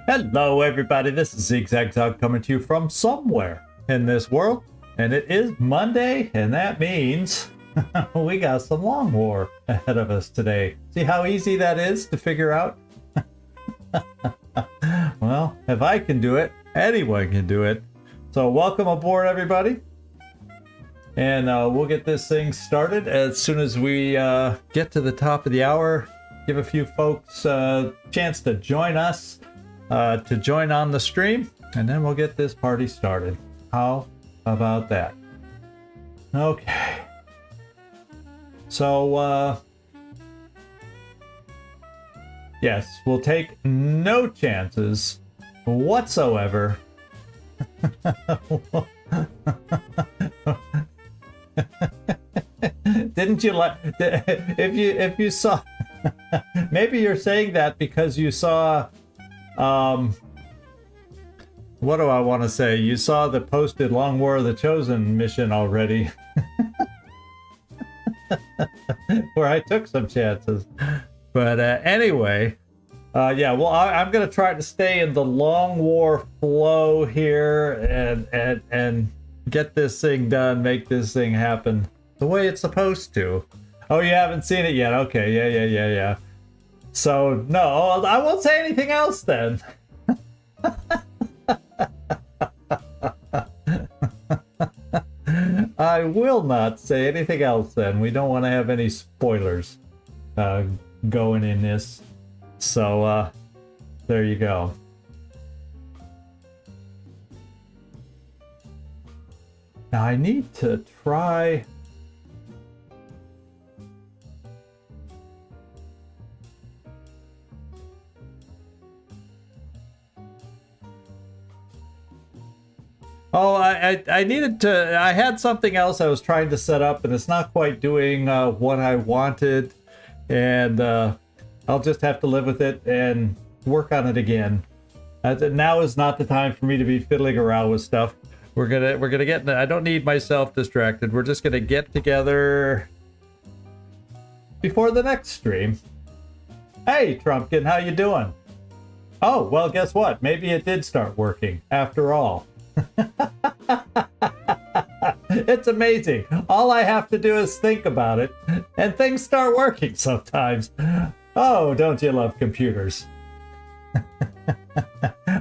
Hello everybody, this is Zigzag coming to you from somewhere in this world, and it is Monday, and that means we got some Long War ahead of us today. See how easy that is to figure out? Well, if I can do it, anyone can do it. So welcome aboard everybody, and we'll get this thing started as soon as we get to the top of the hour. Give a few folks a chance to join us, to join on the stream, and then we'll get this party started. How about that? Okay. So, yes, we'll take no chances whatsoever. Didn't you like, if you saw, maybe you're saying that because you saw, what do I want to say? You saw the posted Long War of the Chosen mission already. Where I took some chances. But anyway, yeah, well, I'm going to try to stay in the Long War flow here and get this thing done, make this thing happen the way it's supposed to. Oh, you haven't seen it yet? Okay, yeah. So, no, I won't say anything else then. I will not say anything else then. We don't want to have any spoilers going in this. So, there you go. Now I need to try... Oh, I needed to, I had something else I was trying to set up, and it's not quite doing what I wanted, and I'll just have to live with it and work on it again. Now is not the time for me to be fiddling around with stuff. We're gonna get, I don't need myself distracted. We're just gonna get together before the next stream. Hey, Trumpkin, how you doing? Oh, well, guess what? Maybe it did start working after all. It's amazing. All I have to do is think about it, and things start working sometimes. Oh, don't you love computers?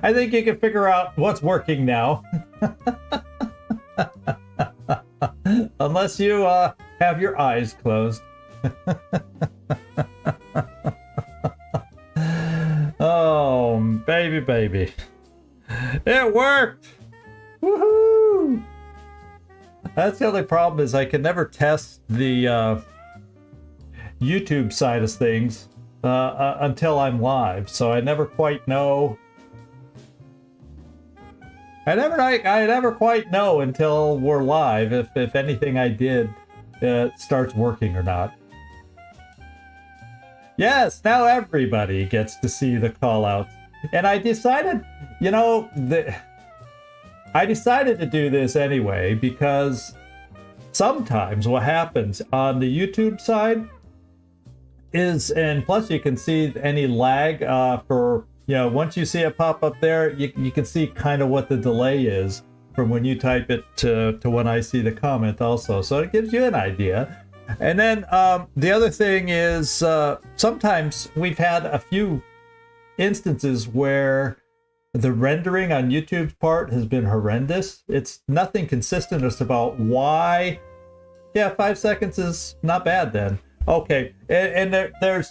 I think you can figure out what's working now. Unless you have your eyes closed. Oh, baby. It worked! Woohoo! That's the only problem, is I can never test the YouTube side of things until I'm live, so I never quite know. I never quite know until we're live if anything I did starts working or not. Yes, now everybody gets to see the call-outs. And I decided, you know, I decided to do this anyway because sometimes what happens on the YouTube side is, and plus you can see any lag for, you know, once you see it pop up there, you can see kind of what the delay is from when you type it to when I see the comment also. So it gives you an idea. And then the other thing is sometimes we've had a few instances where the rendering on YouTube's part has been horrendous. It's nothing consistent as about why. Yeah, 5 seconds is not bad then. Okay, and there's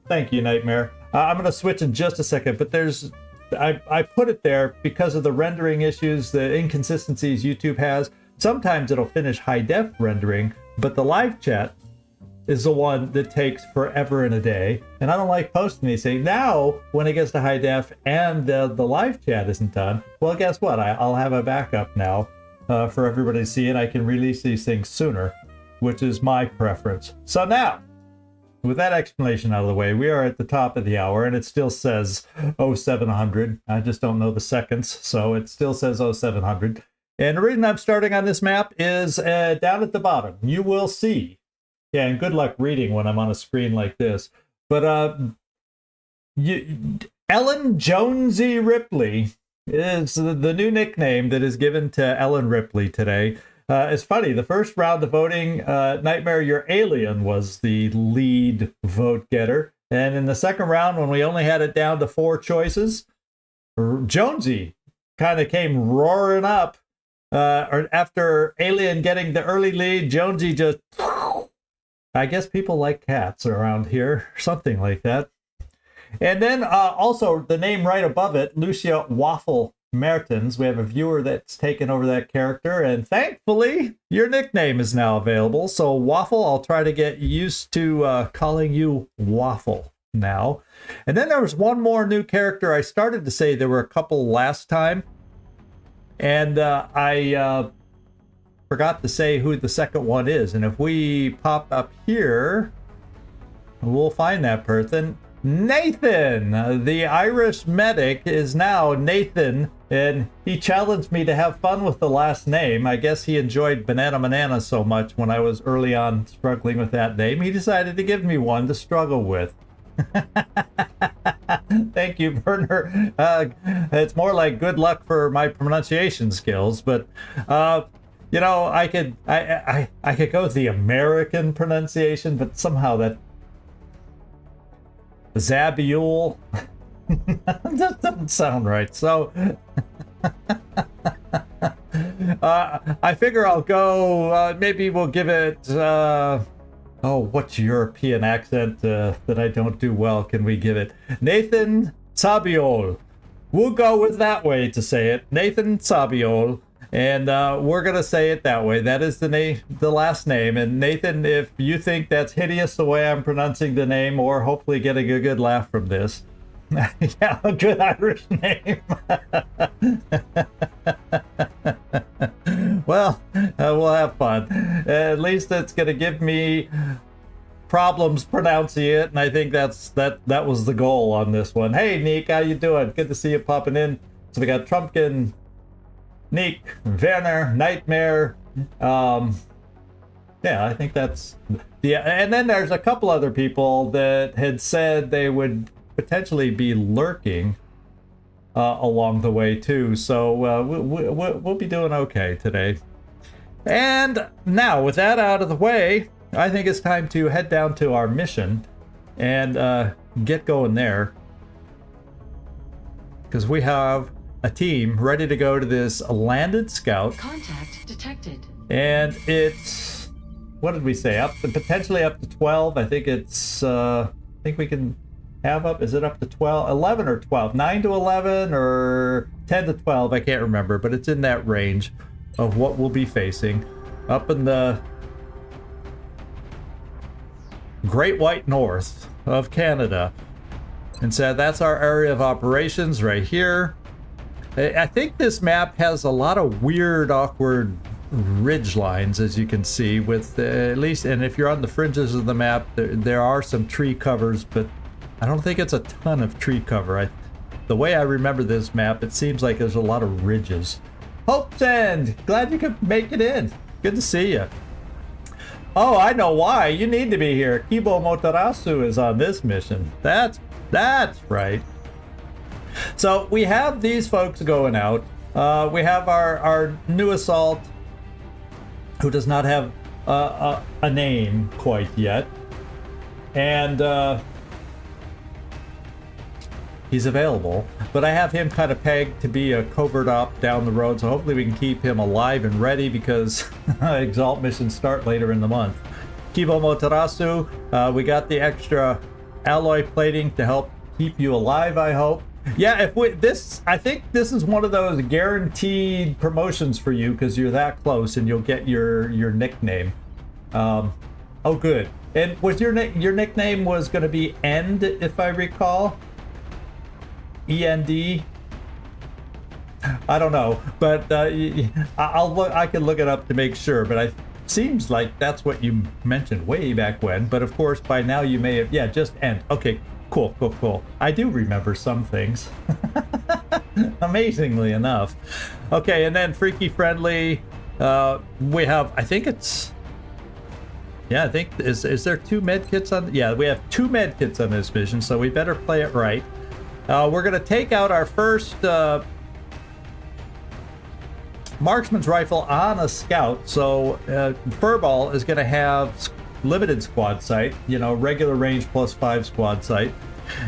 thank you, Nightmare. I'm gonna switch in just a second, but there's I put it there because of the rendering issues, the inconsistencies YouTube has. Sometimes it'll finish high def rendering, but the live chat is the one that takes forever and a day, and I don't like posting these things. Now, when it gets to high def and the live chat isn't done, well, guess what? I'll have a backup now for everybody to see, and I can release these things sooner, which is my preference. So now, with that explanation out of the way, we are at the top of the hour, and it still says 0700. I just don't know the seconds, so it still says 0700. And the reason I'm starting on this map is down at the bottom. You will see. Yeah, and good luck reading when I'm on a screen like this. But Ellen Jonesy Ripley is the new nickname that is given to Ellen Ripley today. It's funny, the first round of voting, Nightmare Your Alien was the lead vote getter. And in the second round, when we only had it down to 4 choices, Jonesy kind of came roaring up. Or after Alien getting the early lead, Jonesy just... I guess people like cats around here, something like that. And then also the name right above it, Lucia Waffle Mertens. We have a viewer that's taken over that character, and thankfully your nickname is now available. So Waffle, I'll try to get used to calling you Waffle now. And then there was one more new character. I started to say there were a couple last time, and I forgot to say who the second one is. And if we pop up here, we'll find that person. Nathan, the Irish medic, is now Nathan, and he challenged me to have fun with the last name. I guess he enjoyed Banana so much when I was early on struggling with that name. He decided to give me one to struggle with. Thank you, Werner. It's more like good luck for my pronunciation skills, but you know, I could go with the American pronunciation, but somehow that Zabiul that doesn't sound right. So I figure I'll go. Maybe we'll give it. Oh, what's European accent that I don't do well? Can we give it Nathan Sabiol? We'll go with that way to say it, Nathan Sabiol. And we're going to say it that way. That is the last name. And Nathan, if you think that's hideous the way I'm pronouncing the name, or hopefully getting a good laugh from this, yeah, a good Irish name. Well, we'll have fun. At least it's going to give me problems pronouncing it, and I think that was the goal on this one. Hey, Nick, how you doing? Good to see you popping in. So we got Trumpkin, Nick, Werner, Nightmare. Yeah, I think that's and then there's a couple other people that had said they would potentially be lurking along the way too. So we'll be doing okay today. And now, with that out of the way, I think it's time to head down to our mission and get going there, because we have a team ready to go to this landed scout. Contact detected. And it's, what did we say? Potentially up to 12. I think it's, I think we can have up, is it up to 12, 11 or 12? 9 to 11 or 10 to 12? I can't remember, but it's in that range of what we'll be facing up in the Great White North of Canada. And so that's our area of operations right here. I think this map has a lot of weird, awkward ridge lines, as you can see, with at least, and if you're on the fringes of the map, there are some tree covers, but I don't think it's a ton of tree cover. The way I remember this map, it seems like there's a lot of ridges. Hope's End, glad you could make it in. Good to see you. Oh, I know why. You need to be here. Kibo Motarasu is on this mission. That's right. So we have these folks going out. We have our new assault, who does not have a name quite yet, and he's available. But I have him kind of pegged to be a covert op down the road, so hopefully we can keep him alive and ready, because Exalt missions start later in the month. Kibo Motarasu, we got the extra alloy plating to help keep you alive, I hope. Yeah, I think this is one of those guaranteed promotions for you, because you're that close and you'll get your nickname. Oh, good. And was your nickname was going to be End, if I recall? END? I don't know, but I can look it up to make sure, but seems like that's what you mentioned way back when. But of course, by now you may have, yeah, just End. Okay. Cool. I do remember some things. Amazingly enough. Okay, and then Freaky Friendly. We have, I think it's, yeah, I think, is there 2 med kits on? Yeah, we have 2 med kits on this mission, so we better play it right. We're going to take out our first marksman's rifle on a scout. So Furball is going to have limited squad sight, you know, regular range +5 squad sight.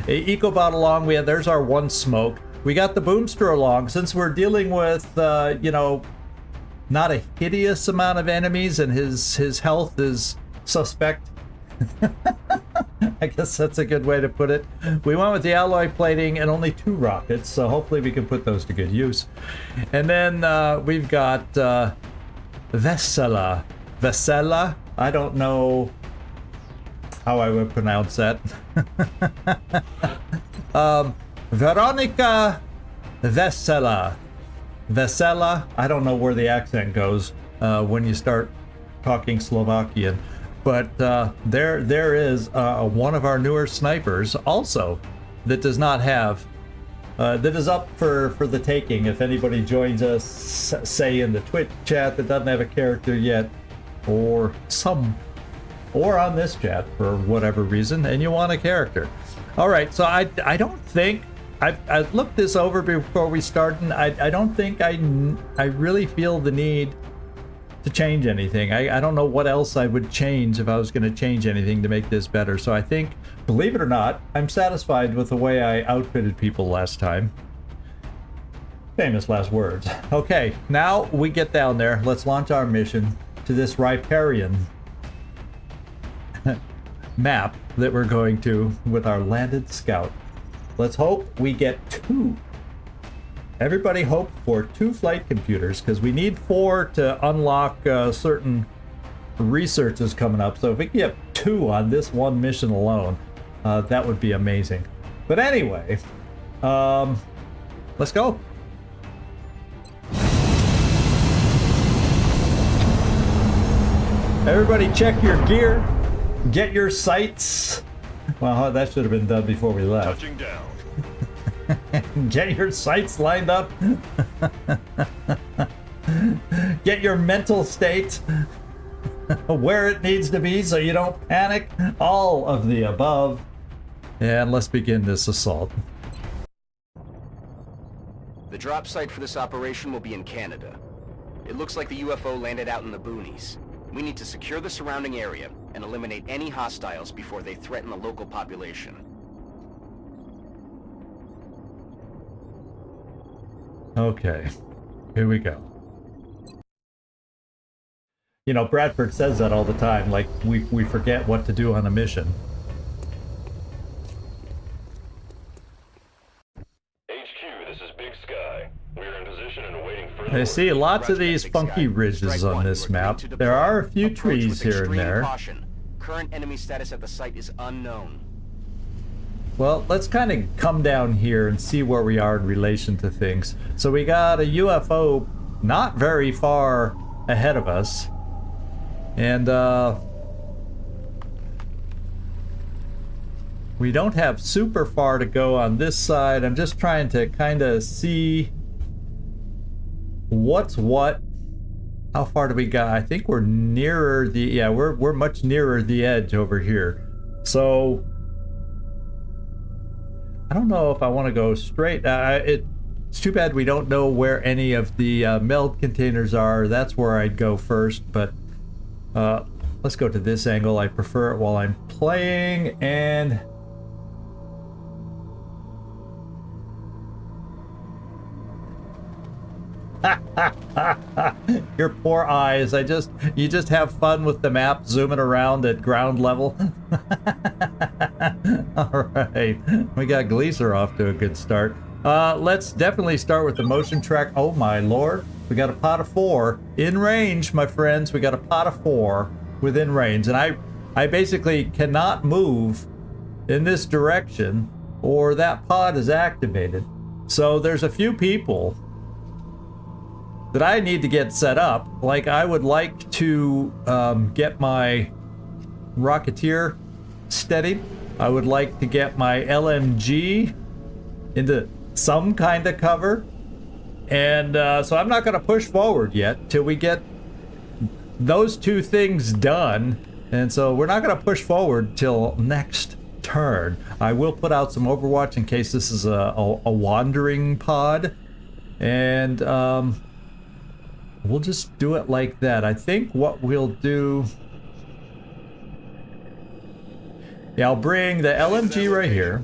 Ecobot along, there's our one smoke. We got the Boomster along. Since we're dealing with, you know, not a hideous amount of enemies and his health is suspect. I guess that's a good way to put it. We went with the alloy plating and only 2 rockets, so hopefully we can put those to good use. And then we've got Vesela. Vesela? I don't know how I would pronounce that. Veronica Vesela. Vesela? I don't know where the accent goes when you start talking Slovakian. But there is one of our newer snipers also that does not have, that is up for the taking. If anybody joins us, say in the Twitch chat, that doesn't have a character yet, or on this chat for whatever reason, and you want a character. All right, so I don't think, I looked this over before we started, and I don't think I really feel the need to change anything. I don't know what else I would change if I was going to change anything to make this better. So I think, believe it or not, I'm satisfied with the way I outfitted people last time. Famous last words. Okay, now we get down there. Let's launch our mission to this riparian map that we're going to with our landed scout. Let's hope we get 2. Everybody hope for 2 flight computers, because we need 4 to unlock certain researches coming up. So if we can get 2 on this one mission alone, that would be amazing. But anyway, let's go. Everybody check your gear, get your sights. Well, that should have been done before we left. Touching down. Get your sights lined up. Get your mental state where it needs to be so you don't panic. All of the above. And let's begin this assault. The drop site for this operation will be in Canada. It looks like the UFO landed out in the boonies. We need to secure the surrounding area and eliminate any hostiles before they threaten the local population. Okay, here we go. You know, Bradford says that all the time, like we forget what to do on a mission. HQ, this is Big Sky. We are in position and awaiting further. I see lots of these funky ridges on this map. There are a few trees here and there. Current enemy status at the site is unknown. Well, let's kind of come down here and see where we are in relation to things. So we got a UFO not very far ahead of us. And we don't have super far to go on this side. I'm just trying to kind of see what's what. How far do we got? I think we're nearer the, yeah, we're much nearer the edge over here. So I don't know if I want to go straight. It's too bad we don't know where any of the meld containers are. That's where I'd go first, but let's go to this angle. I prefer it while I'm playing, and your poor eyes. You just have fun with the map zooming around at ground level. All right, we got Gleaser off to a good start. Let's definitely start with the motion track. Oh my lord, we got a pot of 4 in range, my friends. We got a pot of 4 within range, and I basically cannot move in this direction or that pod is activated. So there's a few people that I need to get set up. Like, I would like to get my Rocketeer steadied. I would like to get my LMG into some kind of cover. And so I'm not going to push forward yet till we get those 2 things done. And so we're not going to push forward till next turn. I will put out some Overwatch in case this is a wandering pod. And we'll just do it like that. I think what we'll do... Yeah, I'll bring the LMG right here.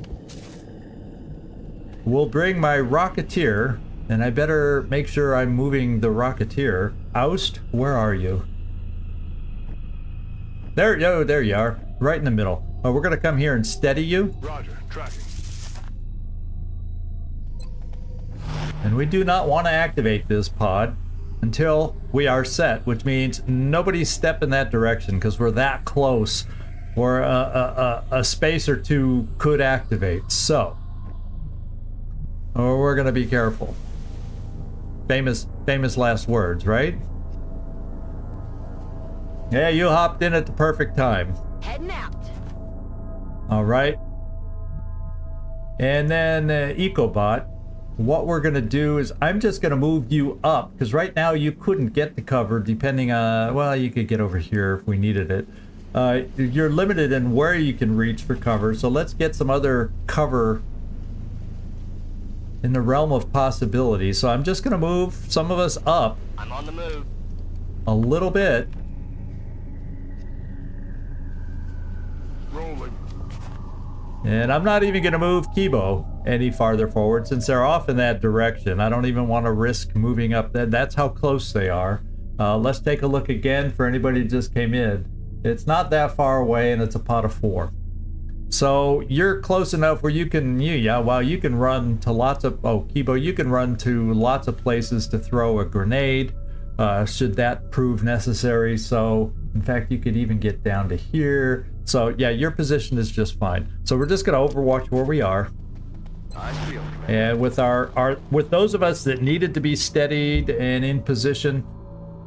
We'll bring my Rocketeer, and I better make sure I'm moving the Rocketeer. Oust, where are you? There you are, right in the middle. Oh, we're gonna come here and steady you. Roger, tracking. And we do not want to activate this pod until we are set, which means nobody step in that direction because we're that close, or a space or two could activate. So, we're gonna be careful. Famous last words, right? Yeah, you hopped in at the perfect time. Heading out. All right. And then EcoBot, what we're gonna do is I'm just gonna move you up because right now you couldn't get the cover depending on, well, you could get over here if we needed it. You're limited in where you can reach for cover, so let's get some other cover in the realm of possibility. So I'm just gonna move some of us up. I'm on the move. A little bit. Rolling. And I'm not even gonna move Kibo any farther forward since they're off in that direction. I don't even want to risk moving up that. That's how close they are. Let's take a look again for anybody who just came in. It's not that far away and it's a pot of 4. So you're close enough where you can, you can run to lots of, Kibo, you can run to lots of places to throw a grenade, should that prove necessary. So, in fact, you could even get down to here. So, yeah, your position is just fine. So we're just going to overwatch where we are. And with with those of us that needed to be steadied and in position,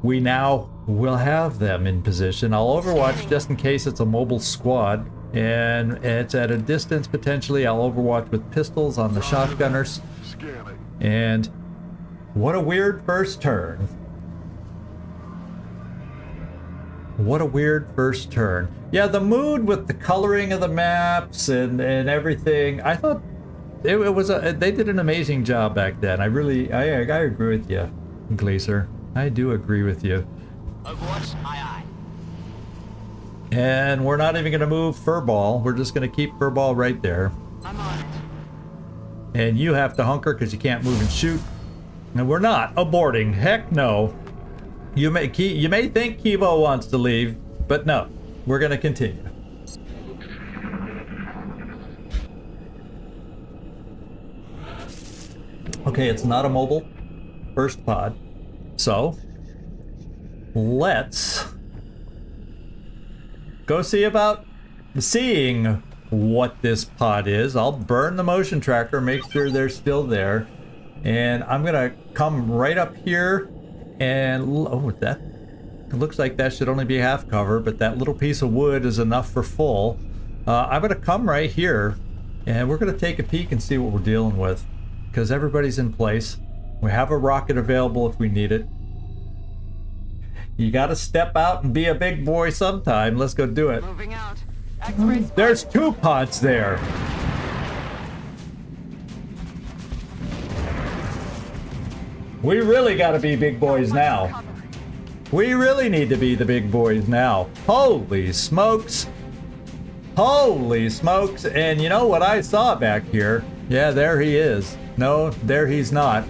we now will have them in position. I'll overwatch just in case it's a mobile squad. And it's at a distance potentially. I'll overwatch with pistols on the shotgunners. Scanning. And what a weird first turn. What a weird first turn. Yeah, the mood with the coloring of the maps and everything. I thought it was they did an amazing job back then. I agree with you, Glacier. I do agree with you. Overwatch, aye. And we're not even going to move Furball. We're just going to keep Furball right there. I'm on it. And you have to hunker because you can't move and shoot. And we're not aborting. Heck no. You may think Kibo wants to leave, but no. We're going to continue. Okay, it's not a mobile first pod. So, let's go see about seeing what this pod is. I'll burn the motion tracker, make sure they're still there. And I'm gonna come right up here and, that it looks like that should only be half cover, but that little piece of wood is enough for full. I'm gonna come right here and we're gonna take a peek and see what we're dealing with because everybody's in place. We have a rocket available if we need it. You gotta step out and be a big boy sometime. Let's go do it. Moving out. X-ray spot. There's 2 pods there. We really gotta be big boys now. We really need to be the big boys now. Holy smokes. Holy smokes. And you know what I saw back here? Yeah, there he is. No, there he's not.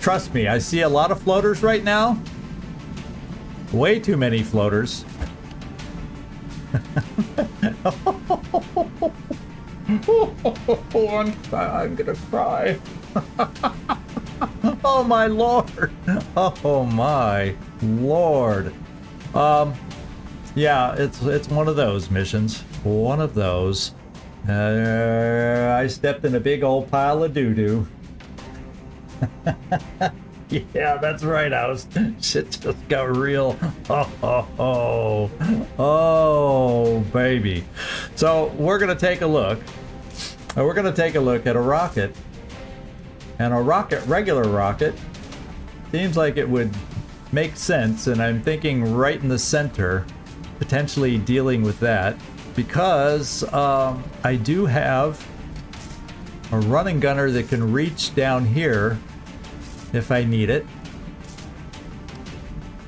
Trust me, I see a lot of floaters right now. Way too many floaters. I'm gonna cry. Oh my lord. Oh my lord. Yeah, it's one of those missions. One of those. I stepped in a big old pile of doo-doo. Yeah, that's right, shit just got real. Oh, baby. So we're gonna take a look. We're gonna take a look at a rocket. And a rocket, regular rocket, seems like it would make sense, and I'm thinking right in the center potentially dealing with that because I do have a running gunner that can reach down here if I need it.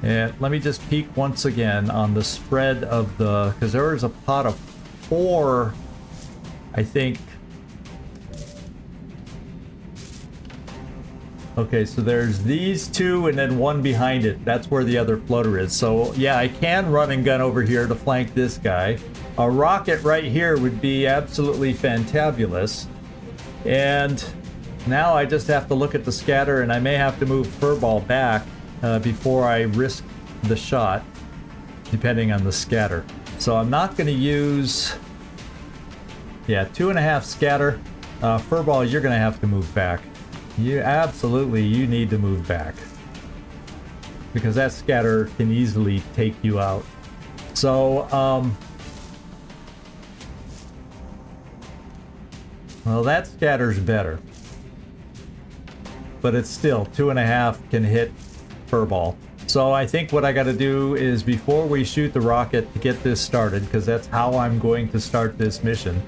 And let me just peek once again on the spread of the, because there is a pot of 4, I think. Okay, so there's these 2 and then 1 behind it. That's where the other floater is. So yeah, I can run and gun over here to flank this guy. A rocket right here would be absolutely fantabulous. And now I just have to look at the scatter, and I may have to move Furball back before I risk the shot, depending on the scatter. So I'm not going to use... Yeah, 2.5 scatter. Furball, you're going to have to move back. You need to move back. Because that scatter can easily take you out. So, well, that scatter's better. But it's still 2.5 can hit Furball. So I think what I got to do is, before we shoot the rocket to get this started, because that's how I'm going to start this mission,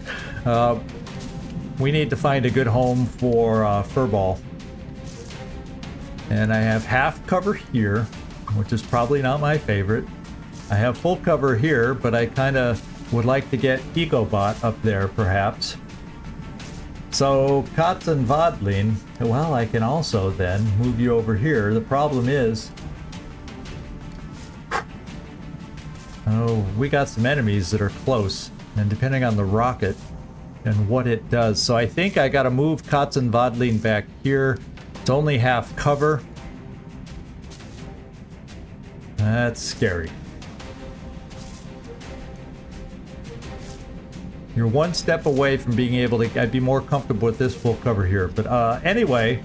we need to find a good home for Furball. And I have half cover here, which is probably not my favorite. I have full cover here, but I kind of would like to get EcoBot up there, perhaps. So, Kotz and Vodlin, well, I can also then move you over here. The problem is... Oh, we got some enemies that are close, and depending on the rocket and what it does. So I think I gotta move Kotz and Vodlin back here. It's only half cover. That's scary. You're one step away from being able to... I'd be more comfortable with this full cover here. But anyway,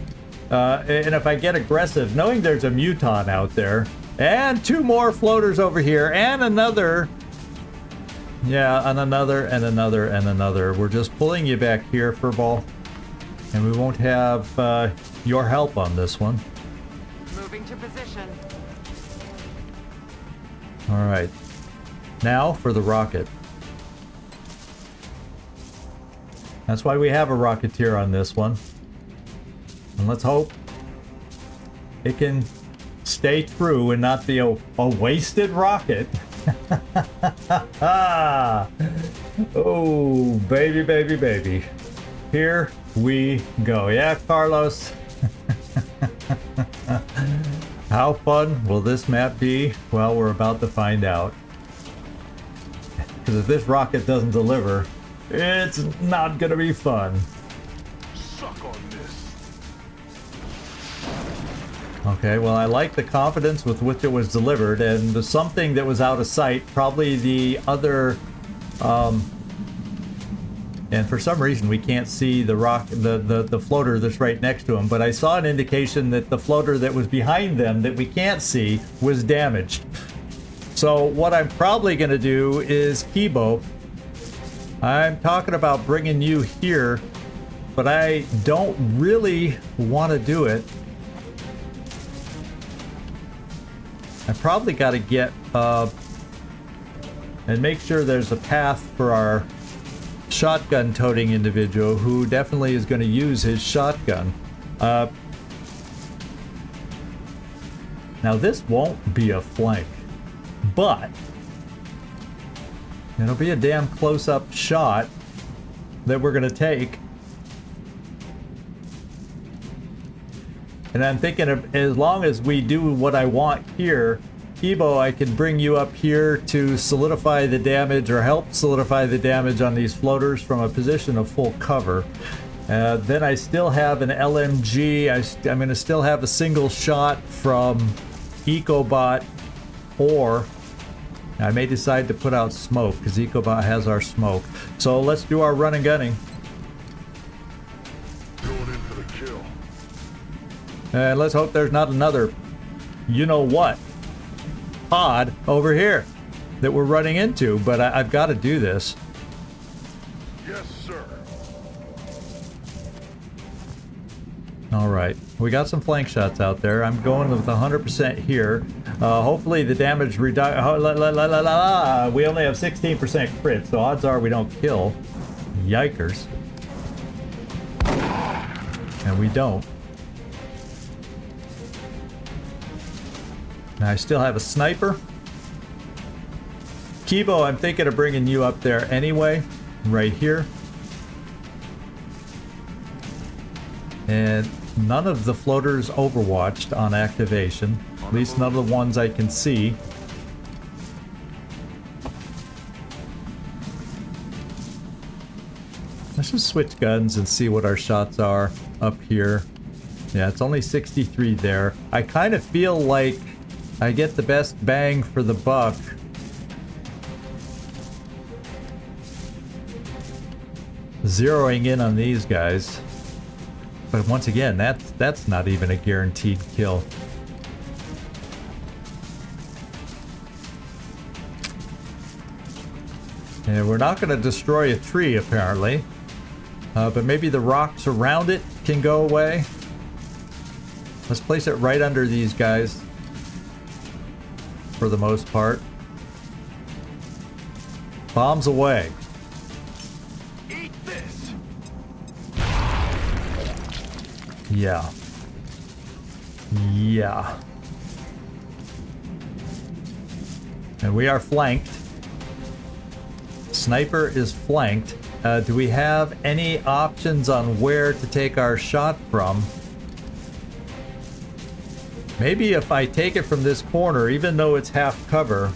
and if I get aggressive, knowing there's a Muton out there, and 2 more floaters over here, and another... Yeah, and another, and another, and another. We're just pulling you back here, Furball. And we won't have your help on this one. Moving to position. Alright. Now for the rocket. That's why we have a Rocketeer on this one. And let's hope it can stay true and not be a wasted rocket. Oh, baby, baby, baby. Here we go. Yeah, Carlos. How fun will this map be? Well, we're about to find out. Because if this rocket doesn't deliver, it's not gonna be fun. Suck on this. Okay, well, I like the confidence with which it was delivered, and the something that was out of sight, probably the other, and for some reason we can't see the the floater that's right next to him, but I saw an indication that the floater that was behind them that we can't see was damaged. So what I'm probably going to do is Kibo. I'm talking about bringing you here, but I don't really want to do it. I probably got to get and make sure there's a path for our shotgun toting individual who definitely is going to use his shotgun. Now this won't be a flank, but it'll be a damn close-up shot that we're going to take. And I'm thinking of, as long as we do what I want here, Kibo, I can bring you up here to solidify the damage or help solidify the damage on these floaters from a position of full cover. Then I still have an LMG. I'm going to still have a single shot from EcoBot, or I may decide to put out smoke because EcoBot has our smoke. So let's do our run and gunning. Going in for the kill. And let's hope there's not another, you know what, pod over here that we're running into, but I've got to do this. Yes, sir. Alright, we got some flank shots out there. I'm going with 100% here. Hopefully the damage reduction... We only have 16% crit, so odds are we don't kill. Yikers. And we don't. Now I still have a sniper. Kibo, I'm thinking of bringing you up there anyway. Right here. And none of the floaters overwatched on activation. At least none of the ones I can see. Let's just switch guns and see what our shots are up here. Yeah, it's only 63 there. I kind of feel like I get the best bang for the buck zeroing in on these guys. But once again, that's not even a guaranteed kill. And we're not going to destroy a tree, apparently. But maybe the rocks around it can go away. Let's place it right under these guys. For the most part. Bombs away. Eat this. Yeah. Yeah. And we are flanked. Sniper is flanked. Do we have any options on where to take our shot from? Maybe if I take it from this corner, even though it's half cover,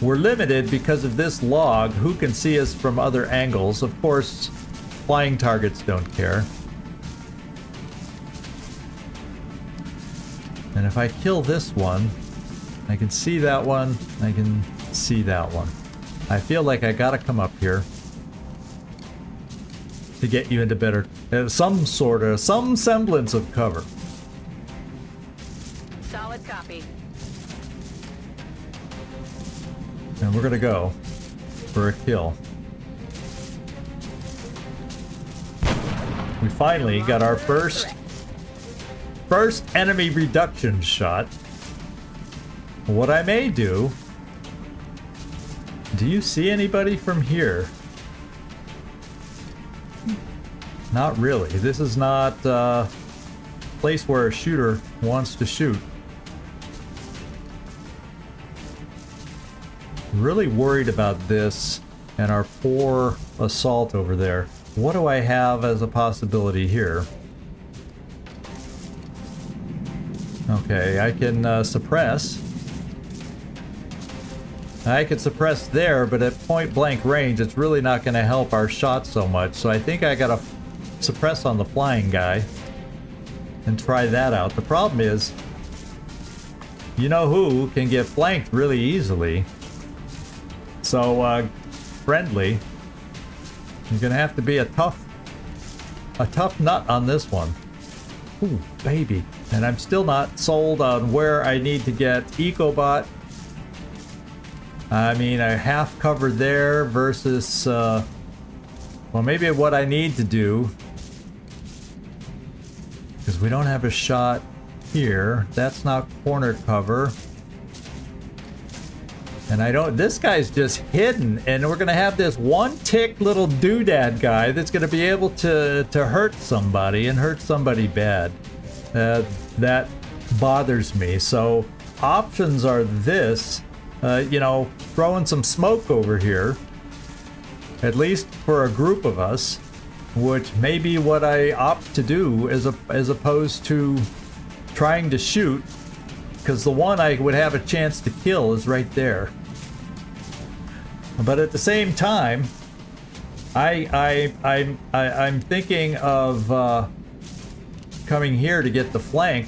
we're limited because of this log. Who can see us from other angles? Of course, flying targets don't care. And if I kill this one, I can see that one, I can see that one. I feel like I gotta come up here to get you into better, some semblance of cover. Solid copy. And we're gonna go for a kill. We finally got our first enemy reduction shot. What I may do... Do you see anybody from here? Not really. This is not a place where a shooter wants to shoot. Really worried about this and our poor assault over there. What do I have as a possibility here? Okay, I can suppress. I could suppress there, but at point blank range, it's really not going to help our shot so much. So I think I gotta suppress on the flying guy and try that out. The problem is, you know who can get flanked really easily. So, friendly, you're gonna have to be a tough nut on this one. Ooh, baby. And I'm still not sold on where I need to get EcoBot. I mean, a half cover there versus, well, maybe what I need to do, because we don't have a shot here. That's not corner cover. And I don't, this guy's just hidden, and we're gonna have this one tick little doodad guy that's gonna be able to hurt somebody, and hurt somebody bad. That bothers me. So options are this, you know, throwing some smoke over here, at least for a group of us, which may be what I opt to do as opposed to trying to shoot, because the one I would have a chance to kill is right there. But at the same time, I'm thinking of coming here to get the flank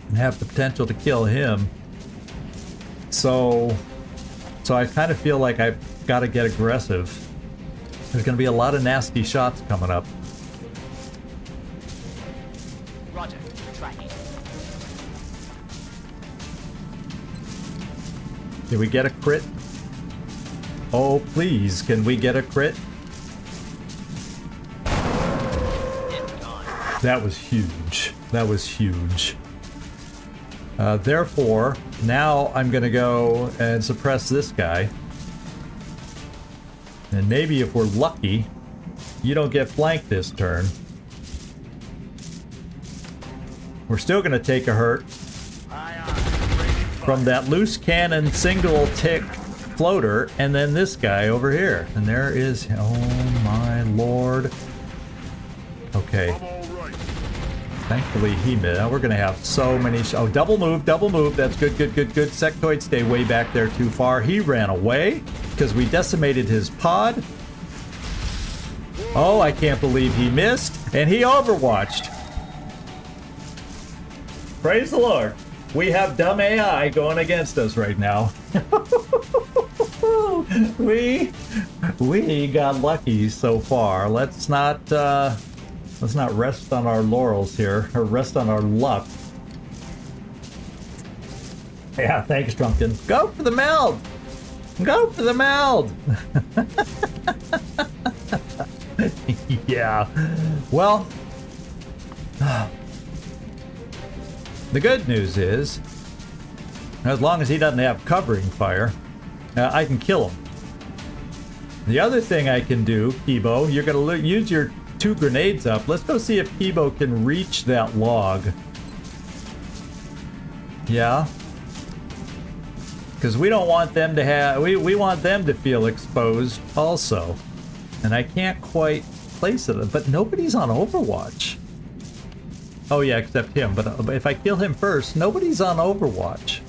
and have the potential to kill him. So I kind of feel like I've got to get aggressive. There's going to be a lot of nasty shots coming up. Roger. Tracking. Did we get a crit? Oh, please, can we get a crit? That was huge. That was huge. Therefore, now I'm going to go and suppress this guy. And maybe if we're lucky, you don't get flanked this turn. We're still going to take a hurt from that loose cannon single tick floater, and then this guy over here. And there is, oh my lord. Okay. Thankfully he missed. We're gonna have so many oh, double move, that's good, good, good, good. Sectoid, stay way back there too far. He ran away because we decimated his pod. Oh, I can't believe he missed, and he overwatched. Praise the Lord. We have dumb AI going against us right now. we got lucky so far. Let's not rest on our laurels here, or rest on our luck. Yeah, thanks, Drumpkin. Go for the meld. Go for the meld. Yeah. Well. The good news is, as long as he doesn't have covering fire, I can kill him. The other thing I can do, Kibo, you're going to use your 2 grenades up. Let's go see if Kibo can reach that log. Yeah. Because we don't want them to have... We want them to feel exposed also. And I can't quite place it. But nobody's on Overwatch. Oh yeah, except him. But if I kill him first, nobody's on Overwatch.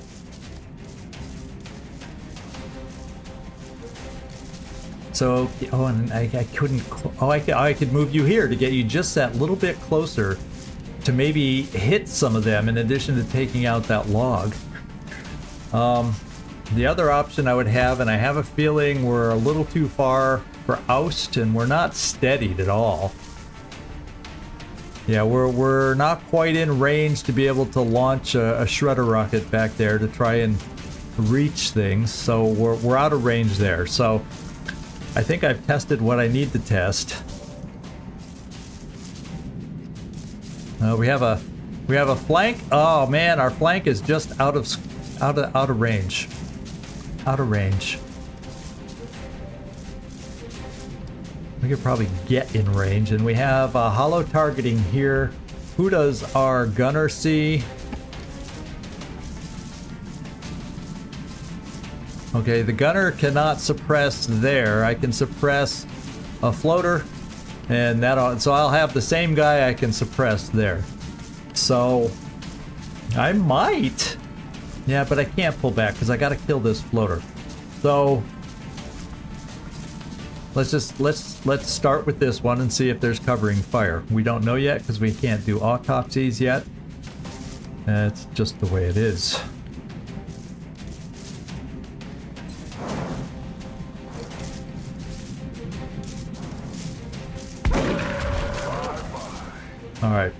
So, oh, and I couldn't... Oh, I could move you here to get you just that little bit closer to maybe hit some of them in addition to taking out that log. The other option I would have, and I have a feeling we're a little too far for oust, and we're not steadied at all. Yeah, we're not quite in range to be able to launch a shredder rocket back there to try and reach things, so we're out of range there. So I think I've tested what I need to test. We have a flank. Oh man, our flank is just out of range. Out of range. We could probably get in range, and we have hollow targeting here. Who does our gunner see? Okay, the gunner cannot suppress there. I can suppress a floater, and so I'll have the same guy I can suppress there. So I might. Yeah, but I can't pull back because I got to kill this floater. So let's start with this one and see if there's covering fire. We don't know yet because we can't do autopsies yet. That's just the way it is. All right.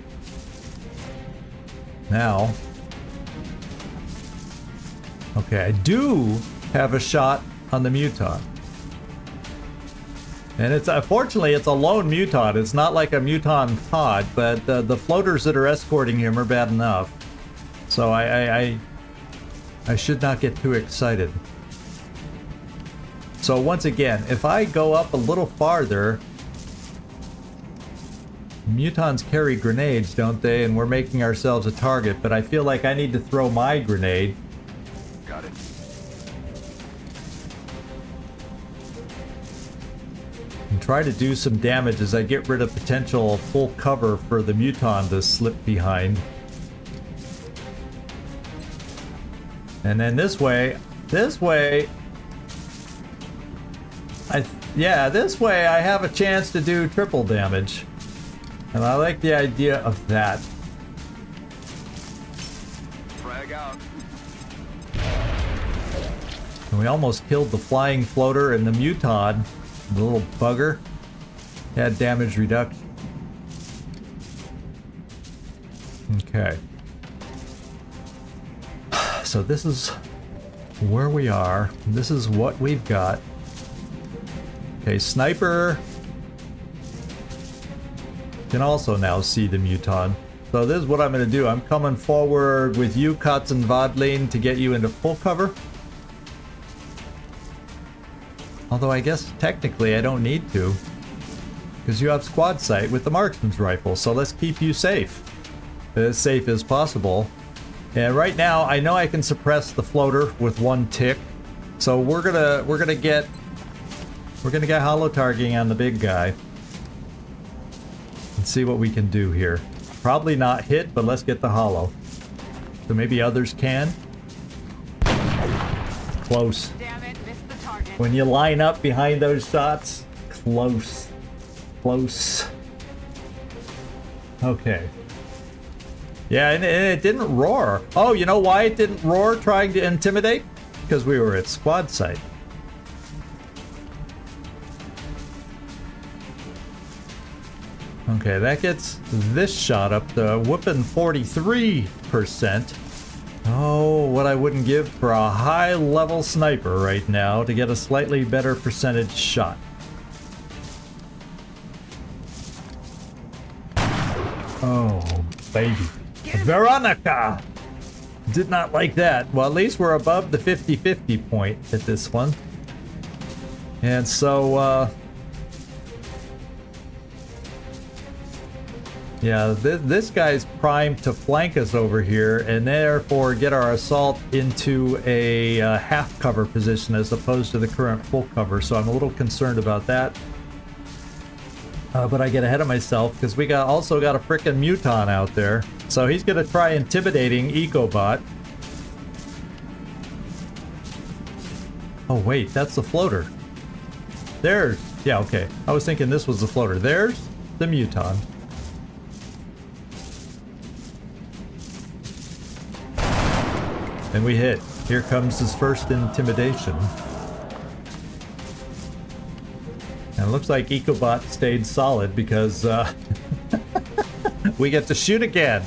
Now, okay, I do have a shot on the Muton. And it's unfortunately it's a lone Muton. It's not like a Muton pod, but the floaters that are escorting him are bad enough. So I should not get too excited. So once again, if I go up a little farther, Mutons carry grenades, don't they? And we're making ourselves a target, but I feel like I need to throw my grenade. Got it. And try to do some damage as I get rid of potential full cover for the Muton to slip behind. And then this way, this way I have a chance to do triple damage. And I like the idea of that. Frag out. And we almost killed the flying floater, and the Muton, the little bugger, had damage reduction. Okay. So this is where we are. This is what we've got. Okay, sniper. can also now see the Muton. So this is what I'm going to do. I'm coming forward with you, Kotz and Vodlin, to get you into full cover. Although I guess technically I don't need to, because you have squad sight with the marksman's rifle. So let's keep you safe as possible. And right now I know I can suppress the floater with one tick. So we're gonna get holo targeting on the big guy and see what we can do here. Probably not hit, but let's get the holo. So maybe others can. Close. Damn it, missed the target. When you line up behind those shots, close. Close. Okay. Yeah, and it didn't roar. Oh, you know why it didn't roar trying to intimidate? Because we were at squad sight. Okay, that gets this shot up to whooping 43%. Oh, what I wouldn't give for a high-level sniper right now to get a slightly better percentage shot. Oh, baby. Veronica! Did not like that. Well, at least we're above the 50-50 point at this one. And so, yeah, this guy's primed to flank us over here and therefore get our assault into a half cover position as opposed to the current full cover. So I'm a little concerned about that. But I get ahead of myself because we also got a frickin' Muton out there. So he's going to try intimidating EcoBot. Oh wait, that's the floater. There's, yeah, okay. I was thinking this was the floater. There's the Muton. And we hit. Here comes his first intimidation. And it looks like EcoBot stayed solid because we get to shoot again.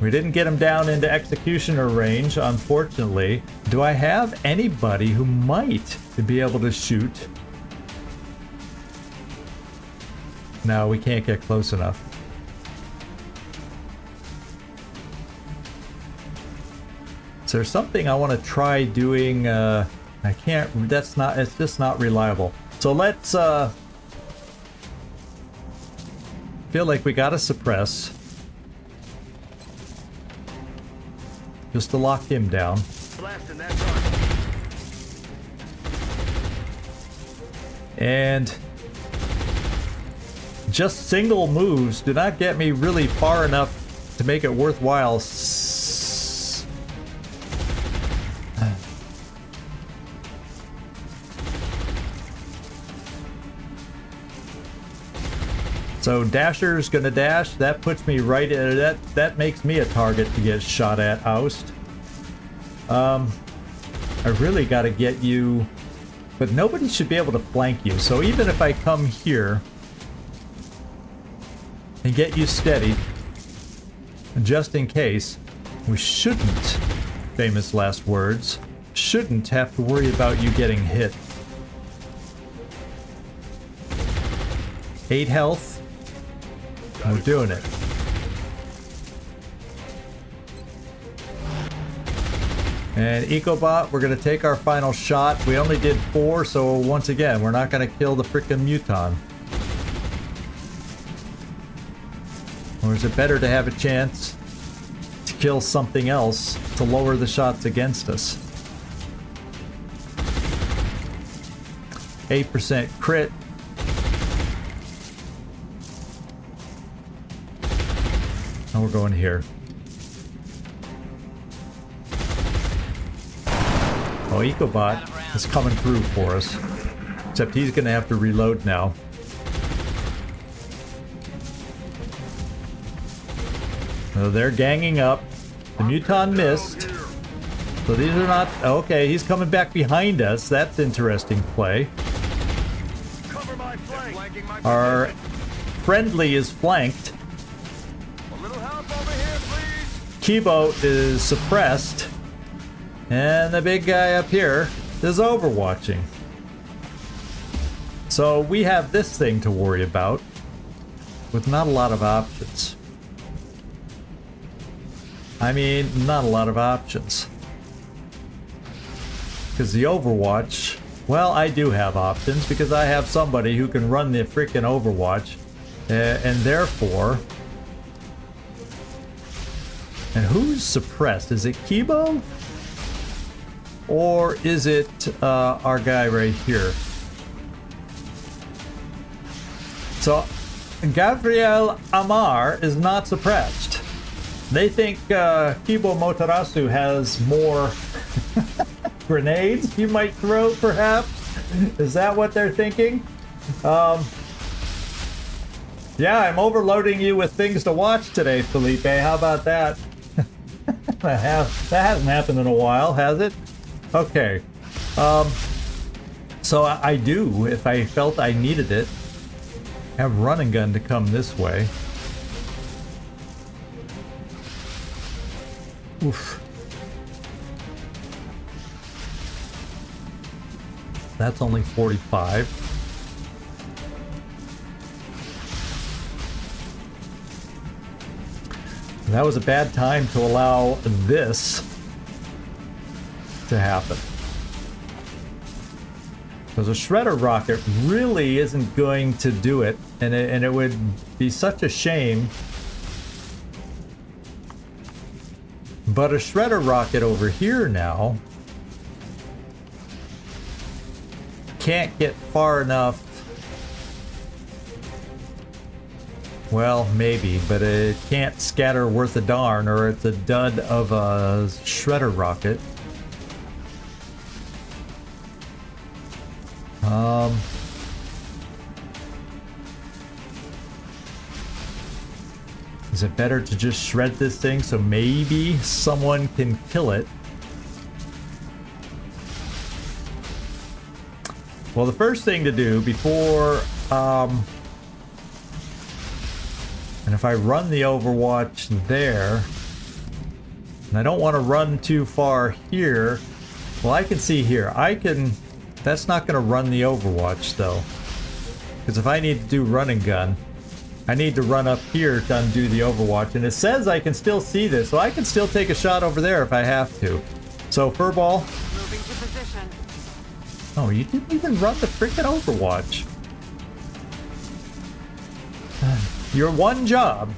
We didn't get him down into executioner range, unfortunately. Do I have anybody who might be able to shoot? No, we can't get close enough. Is there something I want to try doing? I can't, it's just not reliable. So let's, feel like we gotta suppress. Just to lock him down. Blasting that target. And just single moves do not get me really far enough to make it worthwhile. So Dasher's gonna dash. That puts me right in that makes me a target to get shot at. Oust. I really gotta get you, but nobody should be able to flank you. So even if I come here and get you steady, just in case, we shouldn't, famous last words, shouldn't have to worry about you getting hit. 8 health. We're doing it. And EcoBot, we're going to take our final shot. We only did 4, so once again, we're not going to kill the frickin' Muton. Or is it better to have a chance to kill something else to lower the shots against us? 8% crit. And we're going here. Oh, EcoBot is coming through for us. Except he's going to have to reload now. So they're ganging up. The Muton missed. So these are not... Okay, he's coming back behind us. That's interesting play. Our friendly is flanked. Kibo is suppressed. And the big guy up here is overwatching. So we have this thing to worry about. with not a lot of options. I mean, not a lot of options. Because the Overwatch, well, I do have options because I have somebody who can run the freaking Overwatch. And therefore... And who's suppressed? Is it Kibo? Or is it our guy right here? So, Gabriel Amar is not suppressed. They think Kibo Motarasu has more grenades you might throw, perhaps? Is that what they're thinking? Yeah, I'm overloading you with things to watch today, Felipe. How about that? That hasn't happened in a while, has it? Okay. So I do, if I felt I needed it, have running gun to come this way. Oof. That's only 45. That was a bad time to allow this to happen. Because a shredder rocket really isn't going to do it, and it would be such a shame. But a shredder rocket over here now can't get far enough. Well, maybe, but it can't scatter worth a darn, or it's a dud of a shredder rocket. Is it better to just shred this thing so maybe someone can kill it? Well, the first thing to do before, and if I run the Overwatch there, and I don't want to run too far here, well, I can see here. That's not going to run the Overwatch, though. Because if I need to do running gun, I need to run up here to undo the Overwatch. And it says I can still see this, so I can still take a shot over there if I have to. So, Furball. Moving to position. Oh, you didn't even run the freaking Overwatch. Your one job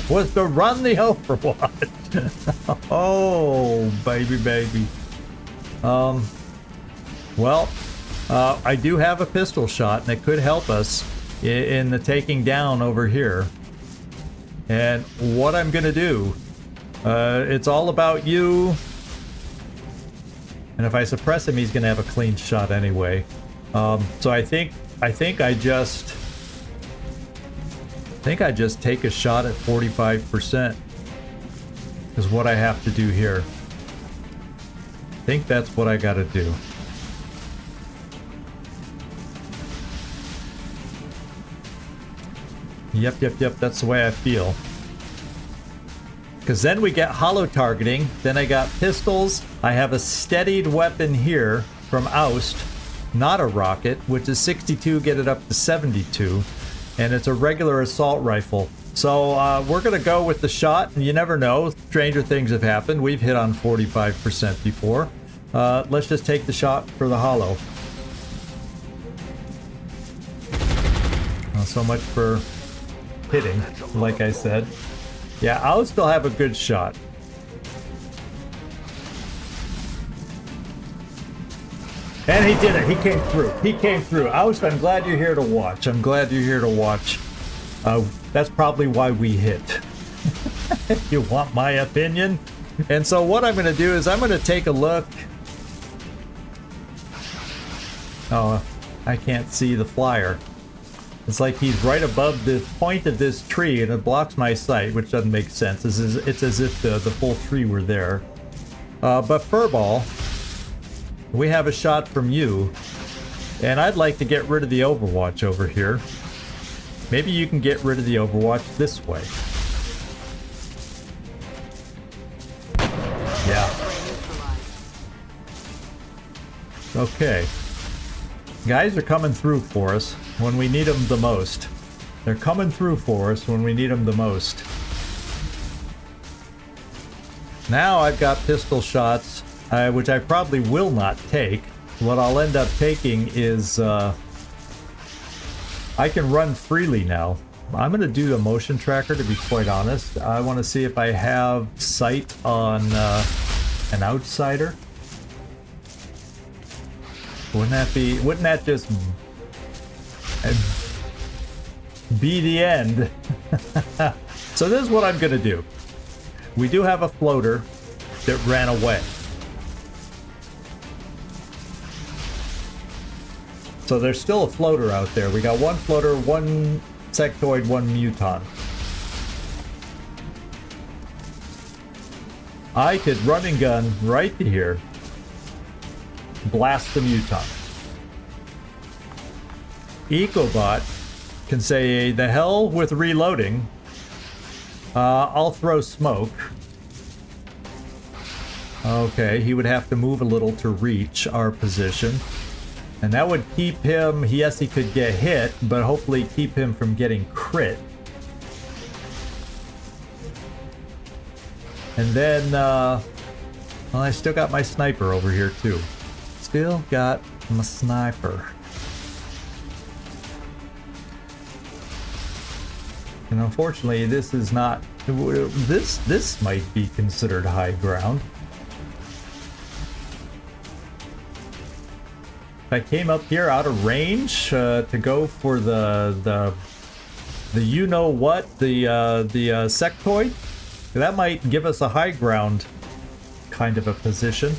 was to run the Overwatch. Oh, baby, baby. Well, I do have a pistol shot, and it could help us in the taking down over here. And what I'm gonna do, it's all about you. And if I suppress him, he's gonna have a clean shot anyway. So I think I just take a shot at 45%. Is what I have to do here. I think that's what I gotta do. Yep, that's the way I feel. Because then we get hollow targeting, then I got pistols, I have a steadied weapon here from Oust, not a rocket, which is 62, get it up to 72, and it's a regular assault rifle. So we're going to go with the shot, and you never know, stranger things have happened, we've hit on 45% before. Let's just take the shot for the hollow. Not so much for hitting, like I said. Yeah, I'll still have a good shot. And he did it. He came through. He came through. Oust, I'm glad you're here to watch. I'm glad you're here to watch. That's probably why we hit. If you want my opinion. And so what I'm going to do is I'm going to take a look. Oh, I can't see the flyer. It's like he's right above the point of this tree, and it blocks my sight, which doesn't make sense. It's as if the full tree were there. But Furball, we have a shot from you, and I'd like to get rid of the Overwatch over here. Maybe you can get rid of the Overwatch this way. Yeah. Okay. Guys are coming through for us when we need them the most. They're coming through for us when we need them the most. Now I've got pistol shots, which I probably will not take. What I'll end up taking is, I can run freely now. I'm going to do the motion tracker, to be quite honest. I want to see if I have sight on an outsider. Wouldn't that just be the end? So this is what I'm going to do. We do have a floater that ran away. So there's still a floater out there. We got one floater, one sectoid, one muton. I could run and gun right to here. Blast the muton. Ecobot can say, the hell with reloading. I'll throw smoke. Okay, he would have to move a little to reach our position. And that would keep him, yes, he could get hit, but hopefully keep him from getting crit. And then, well, I still got my sniper over here too. Still got my sniper. And unfortunately, this is not, this might be considered high ground. If I came up here out of range to go for the you know what, the sectoid, that might give us a high ground kind of a position.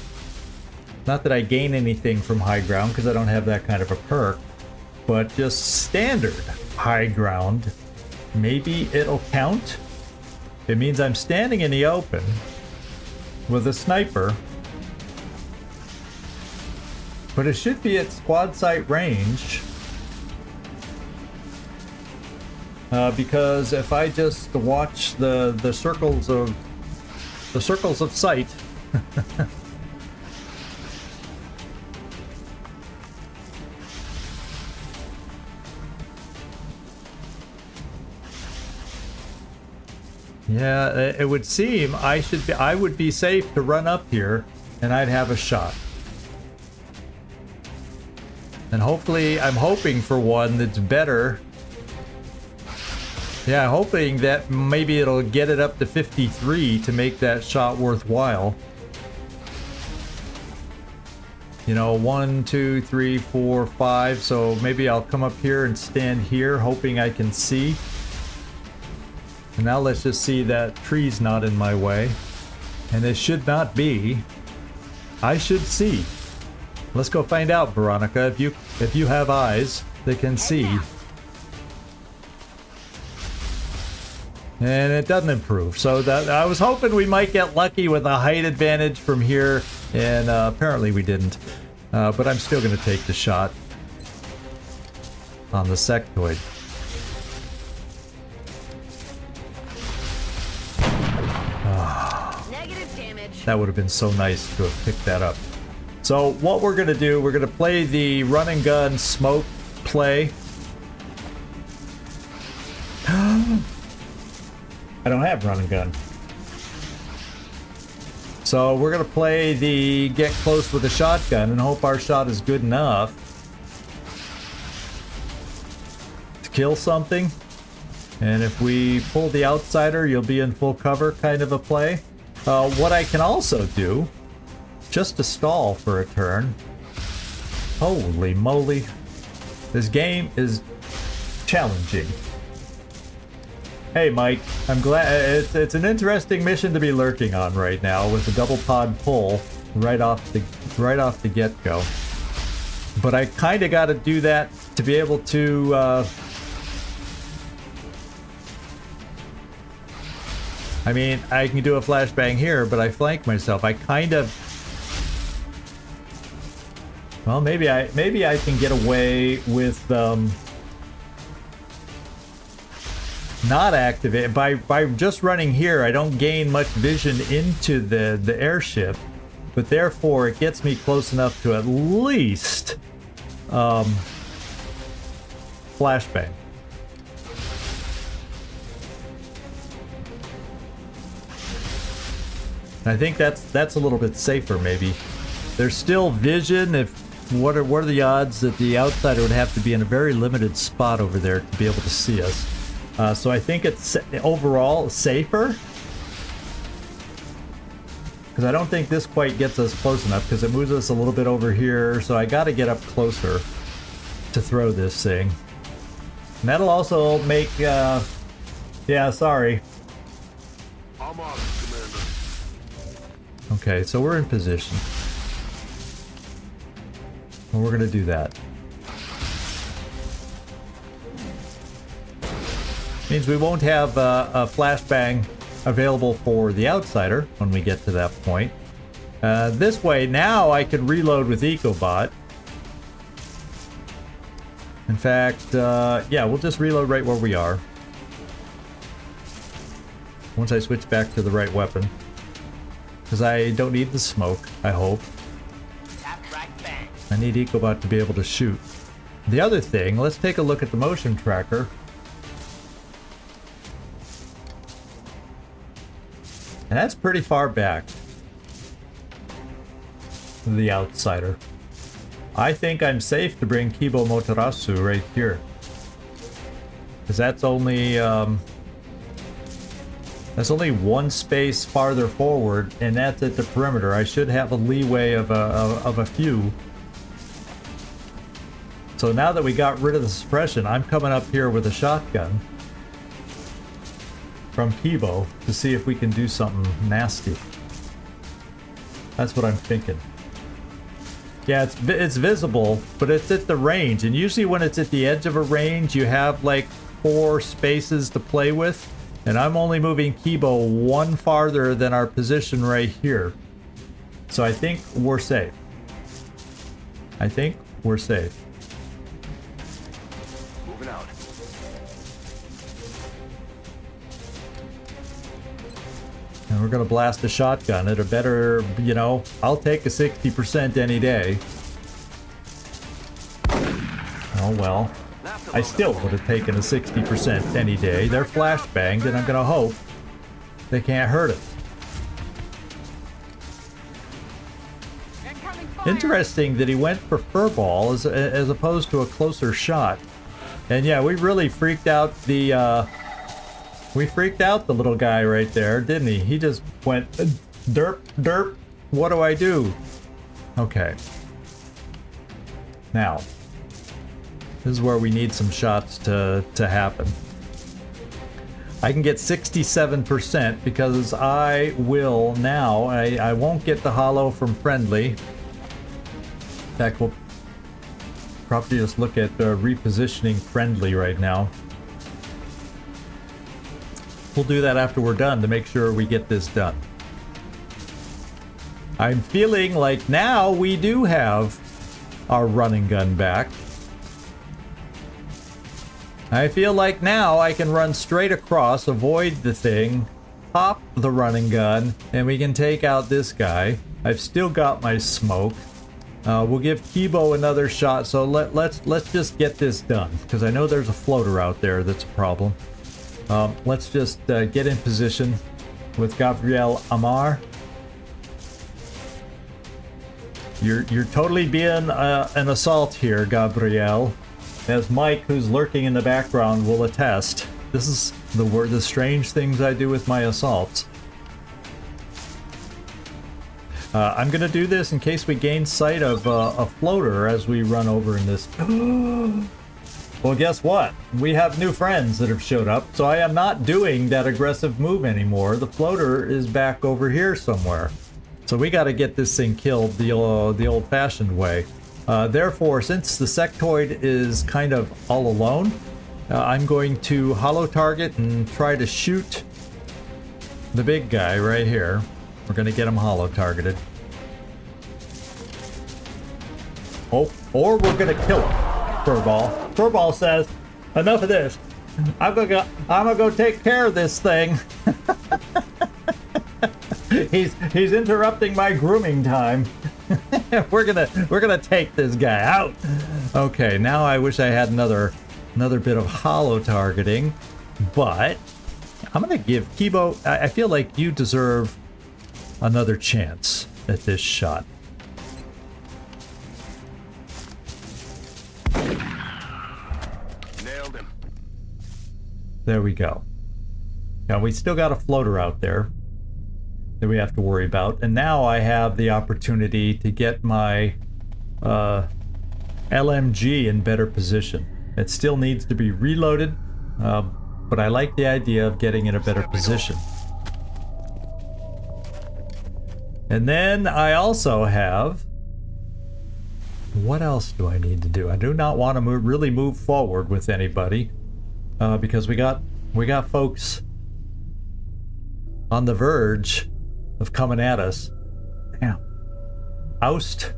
Not that I gain anything from high ground because I don't have that kind of a perk, but just standard high ground, maybe it'll count. It means I'm standing in the open with a sniper. But it should be at squad sight range. Because if I just watch the circles of sight. Yeah, it would seem I would be safe to run up here and I'd have a shot. And hopefully, I'm hoping for one that's better. Yeah, hoping that maybe it'll get it up to 53 to make that shot worthwhile. You know, 1, 2, 3, 4, 5. So maybe I'll come up here and stand here, hoping I can see. And now let's just see that tree's not in my way. And it should not be. I should see. Let's go find out, Veronica. If you have eyes that can see. And it doesn't improve. So that I was hoping we might get lucky with a height advantage from here, and apparently we didn't. But I'm still going to take the shot on the sectoid. Negative damage. That would have been so nice to have picked that up. So what we're going to do, we're going to play the run and gun smoke play. I don't have run and gun. So we're going to play the get close with a shotgun and hope our shot is good enough to kill something. And if we pull the outsider, you'll be in full cover kind of a play. What I can also do, just to stall for a turn. Holy moly. This game is challenging. Hey Mike, I'm glad it's an interesting mission to be lurking on right now with the double pod pull right off the get-go. But I kind of got to do that to be able to I mean, I can do a flashbang here, but I flank myself. I kind of, well, maybe I can get away with not activate by just running here. I don't gain much vision into the airship, but therefore it gets me close enough to at least flashbang. I think that's a little bit safer, maybe. There's still vision. If what are the odds that the outsider would have to be in a very limited spot over there to be able to see us? So I think it's overall safer. Because I don't think this quite gets us close enough, because it moves us a little bit over here. So I got to get up closer to throw this thing. And that'll also make, yeah, sorry. I'm on, Commander. Okay, so we're in position. And we're gonna do that. Means we won't have a flashbang available for the outsider when we get to that point. This way, now I can reload with EcoBot. In fact, yeah, we'll just reload right where we are. Once I switch back to the right weapon. Because I don't need the smoke, I hope. I need EcoBot to be able to shoot. The other thing, let's take a look at the motion tracker. And that's pretty far back. The outsider. I think I'm safe to bring Kibo Motarasu right here. Because that's only one space farther forward, and that's at the perimeter. I should have a leeway of a few. So now that we got rid of the suppression, I'm coming up here with a shotgun from Kibo to see if we can do something nasty. That's what I'm thinking. Yeah, it's visible, but it's at the range, and usually when it's at the edge of a range, you have like 4 spaces to play with, and I'm only moving Kibo one farther than our position right here. So I think we're safe. I think we're safe. Moving out. And we're gonna blast a shotgun at a better, you know, I'll take a 60% any day. Oh well. I still would have taken a 60% any day. They're flashbanged, and I'm gonna hope they can't hurt us. Interesting that he went for furball as opposed to a closer shot. And yeah, we really freaked out the little guy right there, didn't he? He just went derp derp. What do I do? Okay. Now, this is where we need some shots to happen. I can get 67% because I will now. I won't get the holo from friendly. In fact, we'll probably just look at repositioning friendly right now. We'll do that after we're done to make sure we get this done. I'm feeling like now we do have our running gun back. I feel like now I can run straight across, avoid the thing, pop the running gun, and we can take out this guy. I've still got my smoke. We'll give Kibo another shot, so let's just get this done, because I know there's a floater out there that's a problem. Let's just get in position with Gabriel Amar. You're totally being an assault here, Gabriel. As Mike, who's lurking in the background, will attest. This is the strange things I do with my assaults. I'm gonna do this in case we gain sight of a floater as we run over in this. Well, guess what? We have new friends that have showed up, so I am not doing that aggressive move anymore. The floater is back over here somewhere. So we gotta get this thing killed the old-fashioned way. Therefore, since the sectoid is kind of all alone, I'm going to holo target and try to shoot the big guy right here. We're gonna get him holo targeted. Oh, or we're gonna kill him. Furball. Furball says, enough of this. I'm gonna go take care of this thing. He's interrupting my grooming time. we're gonna take this guy out. Okay, now I wish I had another bit of hollow targeting, but I'm gonna give Kibo. I feel like you deserve another chance at this shot. Nailed him. There we go. Now we still got a floater out there that we have to worry about, and now I have the opportunity to get my LMG in better position. It still needs to be reloaded, but I like the idea of getting in a better position. And then I also have... What else do I need to do? I do not want to really move forward with anybody, because we got folks on the verge of coming at us. Damn. Oust.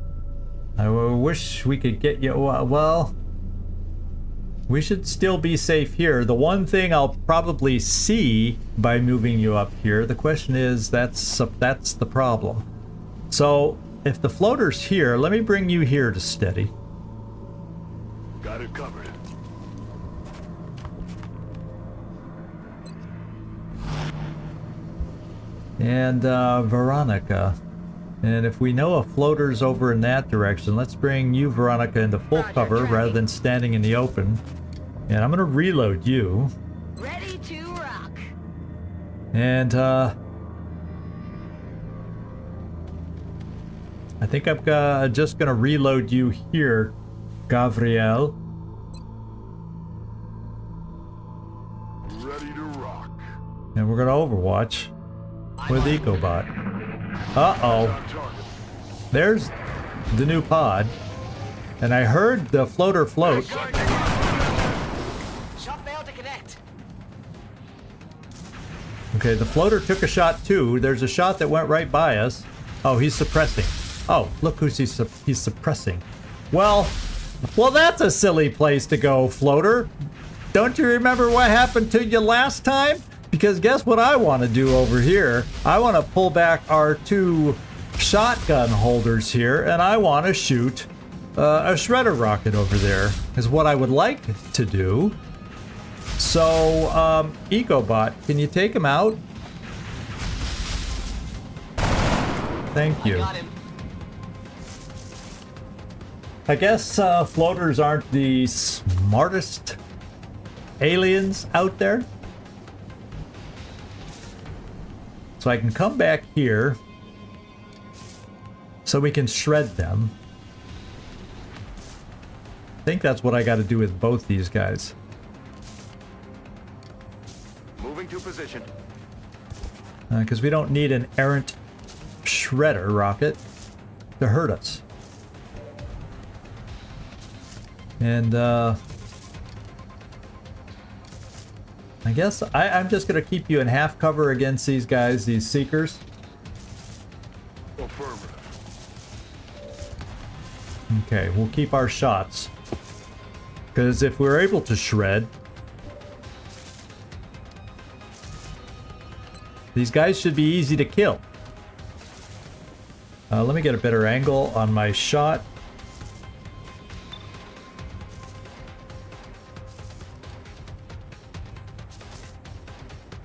I wish we could get you... Well, we should still be safe here. The one thing I'll probably see by moving you up here, the question is, that's the problem. So, if the floater's here, let me bring you here to steady. Got it covered. And Veronica. And if we know a floater's over in that direction, let's bring you, Veronica, into full cover rather than standing in the open. And I'm gonna reload you. Ready to rock. And I think I'm just gonna reload you here, Gabrielle. Ready to rock. And we're gonna overwatch with EcoBot. Uh-oh. There's the new pod. And I heard the floater float. Shot failed to connect. Okay, the floater took a shot too. There's a shot that went right by us. Oh, he's suppressing. Oh, look who's he's suppressing. Well, that's a silly place to go, floater. Don't you remember what happened to you last time? Because guess what I want to do over here? I want to pull back our two shotgun holders here, and I want to shoot a shredder rocket over there, is what I would like to do. So, EcoBot, can you take him out? Thank you. Got him. I guess floaters aren't the smartest aliens out there. So I can come back here so we can shred them. I think that's what I got to do with both these guys. Moving to position. Because we don't need an errant shredder rocket to hurt us. And I guess I'm just going to keep you in half cover against these guys, these seekers. Affirmative. Okay, we'll keep our shots. Because if we're able to shred, these guys should be easy to kill. Let me get a better angle on my shot.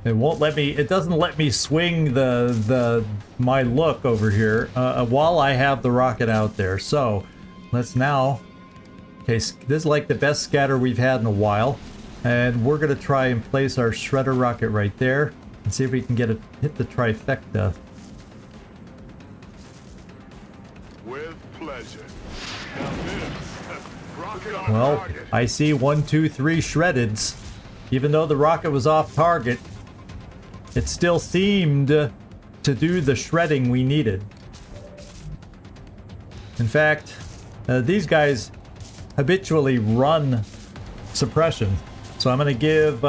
It won't let me, it doesn't let me swing my look over here while I have the rocket out there. So let's now, okay, this is like the best scatter we've had in a while. And we're gonna try and place our shredder rocket right there and see if we can get it, hit the trifecta. With pleasure. Now this. Rocket on Well, target. I see 1, 2, 3 shreddeds. Even though the rocket was off target, it still seemed to do the shredding we needed. In fact, these guys habitually run suppression. So I'm going to give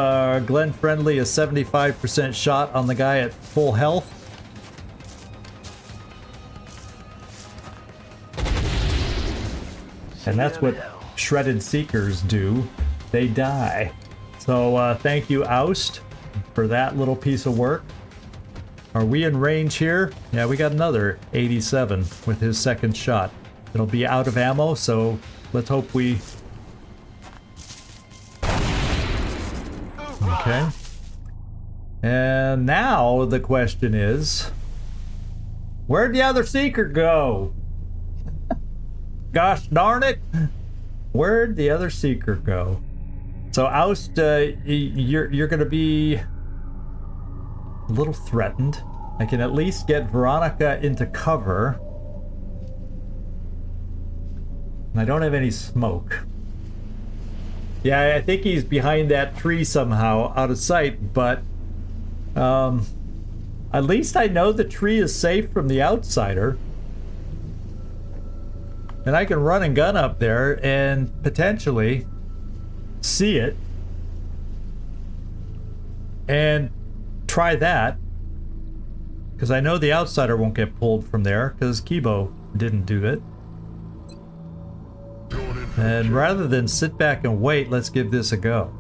Glenn Friendly a 75% shot on the guy at full health. And that's what shredded seekers do. They die. So thank you, Oust, for that little piece of work. Are we in range here? Yeah, we got another 87 with his second shot. It'll be out of ammo, so let's hope we... Okay. And now the question is... Where'd the other seeker go? Gosh darn it! Where'd the other seeker go? So Oust, you're gonna be a little threatened. I can at least get Veronica into cover. And I don't have any smoke. Yeah, I think he's behind that tree somehow, out of sight, but at least I know the tree is safe from the outsider. And I can run and gun up there and potentially see it and try that, because I know the outsider won't get pulled from there because Kibo didn't do it. And rather than sit back and wait, let's give this a go.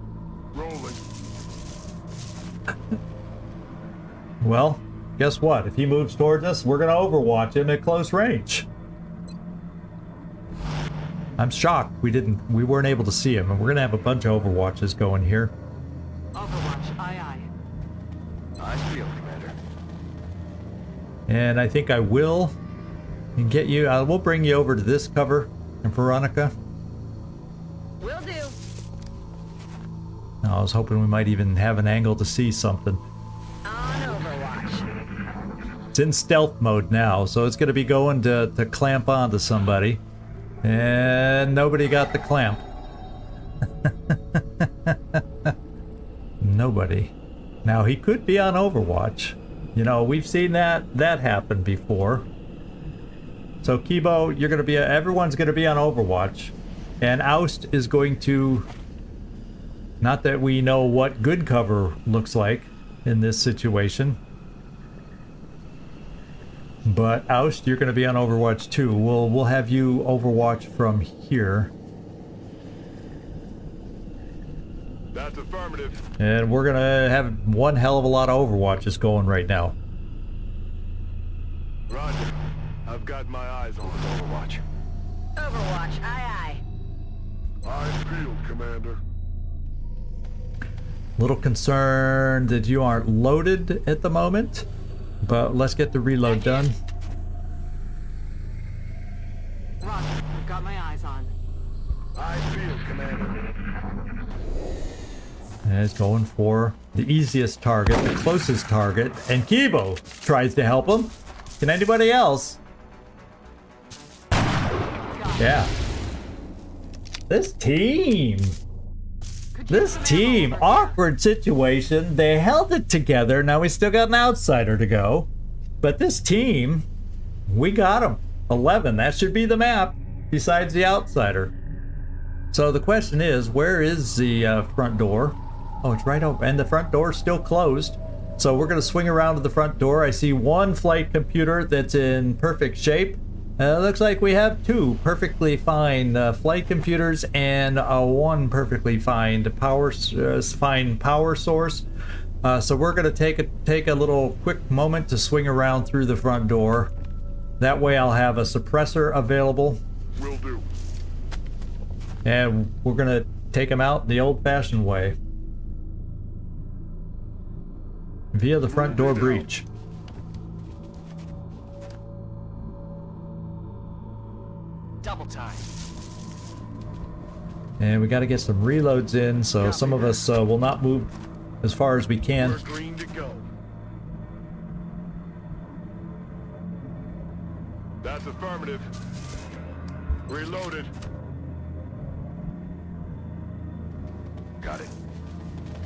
Well, guess what? If he moves towards us, we're gonna overwatch him at close range. I'm shocked we weren't able to see him, and we're gonna have a bunch of overwatches going here. Overwatch, aye aye. Eyes peeled, Commander. And I think I will get you. We'll bring you over to this cover, and Veronica. Will do. I was hoping we might even have an angle to see something. On Overwatch. It's in stealth mode now, so it's going to be going to clamp onto somebody. And nobody got the clamp. Nobody. Now, he could be on Overwatch. You know, we've seen that happen before. So, Kibo, you're going to be... everyone's going to be on Overwatch. And Oust is going to... Not that we know what good cover looks like in this situation. But Oust, you're going to be on Overwatch too. We'll have you Overwatch from here. That's affirmative. And we're going to have one hell of a lot of Overwatches going right now. Roger. I've got my eyes on Overwatch. Overwatch, aye aye. Eyes peeled, Commander. Little concerned that you aren't loaded at the moment. But let's get the reload done. Roger, I've got my eyes on. Eyes peeled, Commander. And it's going for the easiest target, the closest target, and Kibo tries to help him. Can anybody else? Yeah. This team. Awkward situation. They held it together. Now we still got an outsider to go. But this team, we got them. 11. That should be the map, besides the outsider. So the question is, where is the front door? Oh, it's right over. And the front door's still closed. So we're going to swing around to the front door. I see one flight computer that's in perfect shape. Looks like we have two perfectly fine flight computers and one perfectly fine power source. So we're going to take a little quick moment to swing around through the front door. That way I'll have a suppressor available. Will do. And we're going to take them out the old-fashioned way. Via the front door breach. Double time. And we got to get some reloads in, so some of us will not move as far as we can. We're green to go. That's affirmative. Reloaded. Got it.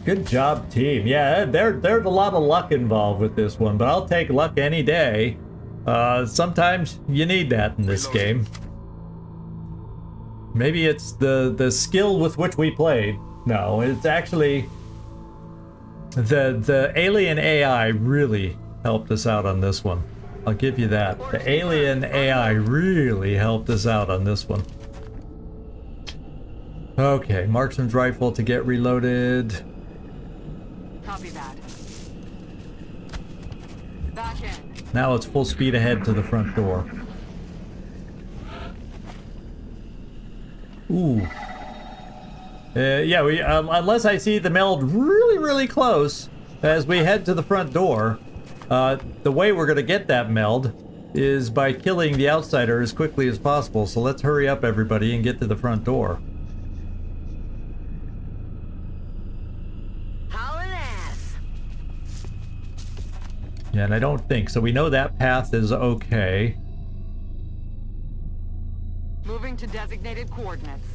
Good job, team. Yeah, there's a lot of luck involved with this one, but I'll take luck any day. Sometimes you need that in this game. Maybe it's the skill with which we played. No, it's actually the alien AI really helped us out on this one. I'll give you that. The alien AI really helped us out on this one. Okay, marksman's rifle to get reloaded. Copy that. Now it's full speed ahead to the front door. Ooh. Yeah, we unless I see the meld really close as we head to the front door, the way we're gonna get that meld is by killing the outsider as quickly as possible. So let's hurry up, everybody, and get to the front door. Hauling ass. Yeah, and I don't think so. We know that path is okay. Moving to designated coordinates.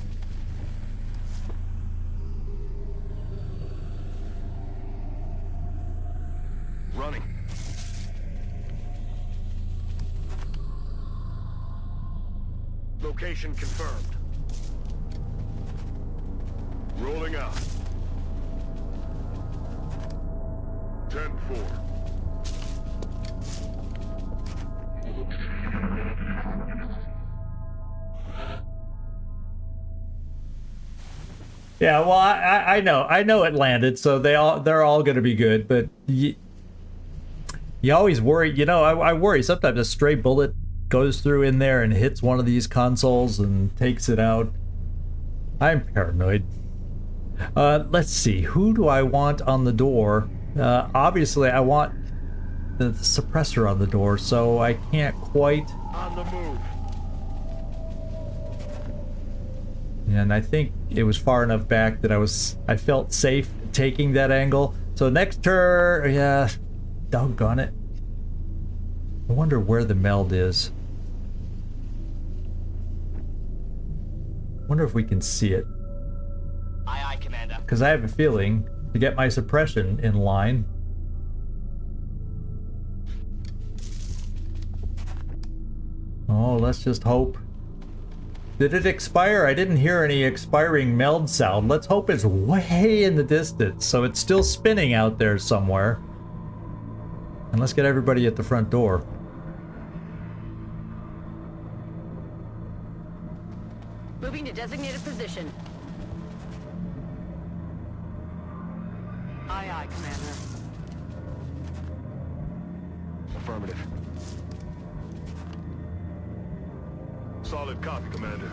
Running. Location confirmed. Rolling out. 10-4. Yeah, well, I know it landed, so they're all going to be good. But you always worry, you know. I worry sometimes a stray bullet goes through in there and hits one of these consoles and takes it out. I'm paranoid. Let's see, who do I want on the door? Obviously, I want the suppressor on the door, so I can't quite. On the move. And I think it was far enough back that I felt safe taking that angle. So next turn, yeah, doggone it. I wonder where the meld is. Wonder if we can see it. Aye, aye, Commander. Because I have a feeling to get my suppression in line. Oh, let's just hope. Did it expire? I didn't hear any expiring meld sound. Let's hope it's way in the distance, so it's still spinning out there somewhere. And let's get everybody at the front door. Moving to designated position. Aye, aye, Commander. Affirmative. Solid copy, Commander.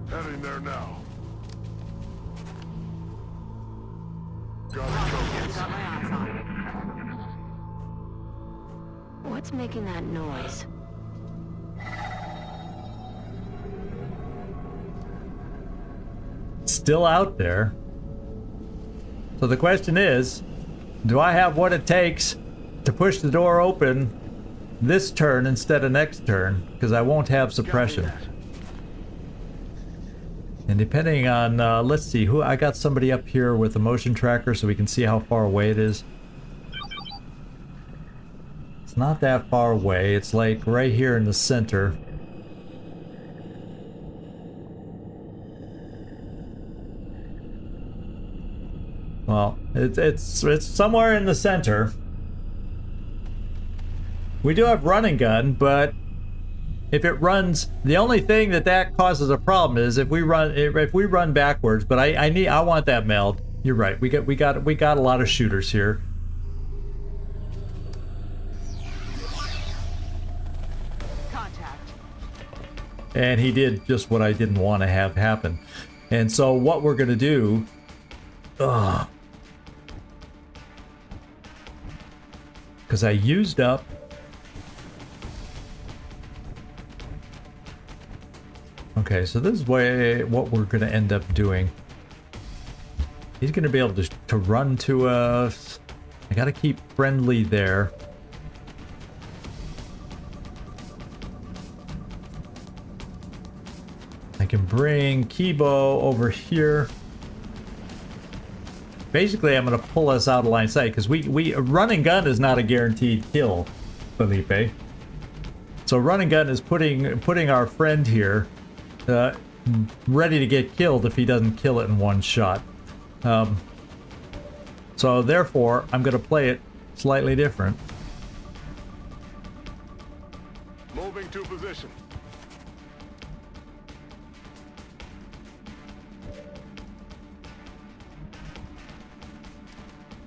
Heading there now. Got it covered. Got my eyes on. What's making that noise? Still out there. So the question is, do I have what it takes to push the door open this turn instead of next turn? Because I won't have suppression. And depending on, let's see, who I got somebody up here with a motion tracker so we can see how far away it is. It's not that far away. It's like right here in the center. Well, it's somewhere in the center. We do have running gun, but if it runs, the only thing that causes a problem is if we run backwards. But I want that meld. You're right. We got a lot of shooters here. Contact. And he did just what I didn't want to have happen. And so what we're gonna do, because I used up. Okay, so this is what we're going to end up doing. He's going to be able to run to us. I got to keep friendly there. I can bring Kibo over here. Basically, I'm going to pull us out of line of sight because a running gun is not a guaranteed kill, Felipe. So running gun is putting our friend here ready to get killed if he doesn't kill it in one shot. So therefore, I'm going to play it slightly different. Moving to position.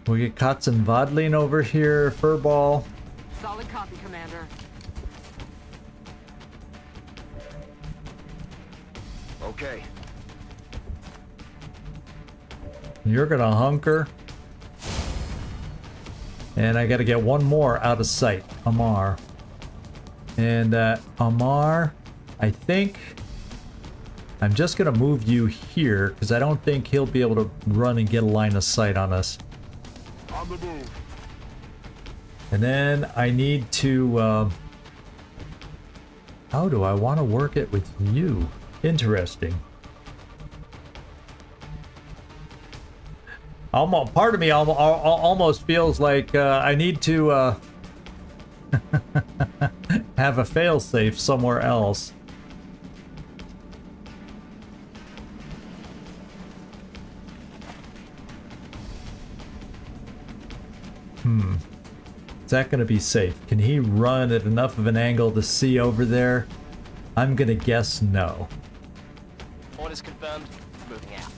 We get Katzenwadlin over here, Furball. Solid copy, Commander. Okay. You're gonna hunker. And I gotta get one more out of sight, Amar. And Amar, I think I'm just gonna move you here because I don't think he'll be able to run and get a line of sight on us. On the move. And then I need to, how do I want to work it with you? Interesting. Part of me almost feels like I need to have a failsafe somewhere else. Is that going to be safe? Can he run at enough of an angle to see over there? I'm going to guess no. Orders confirmed. Moving out.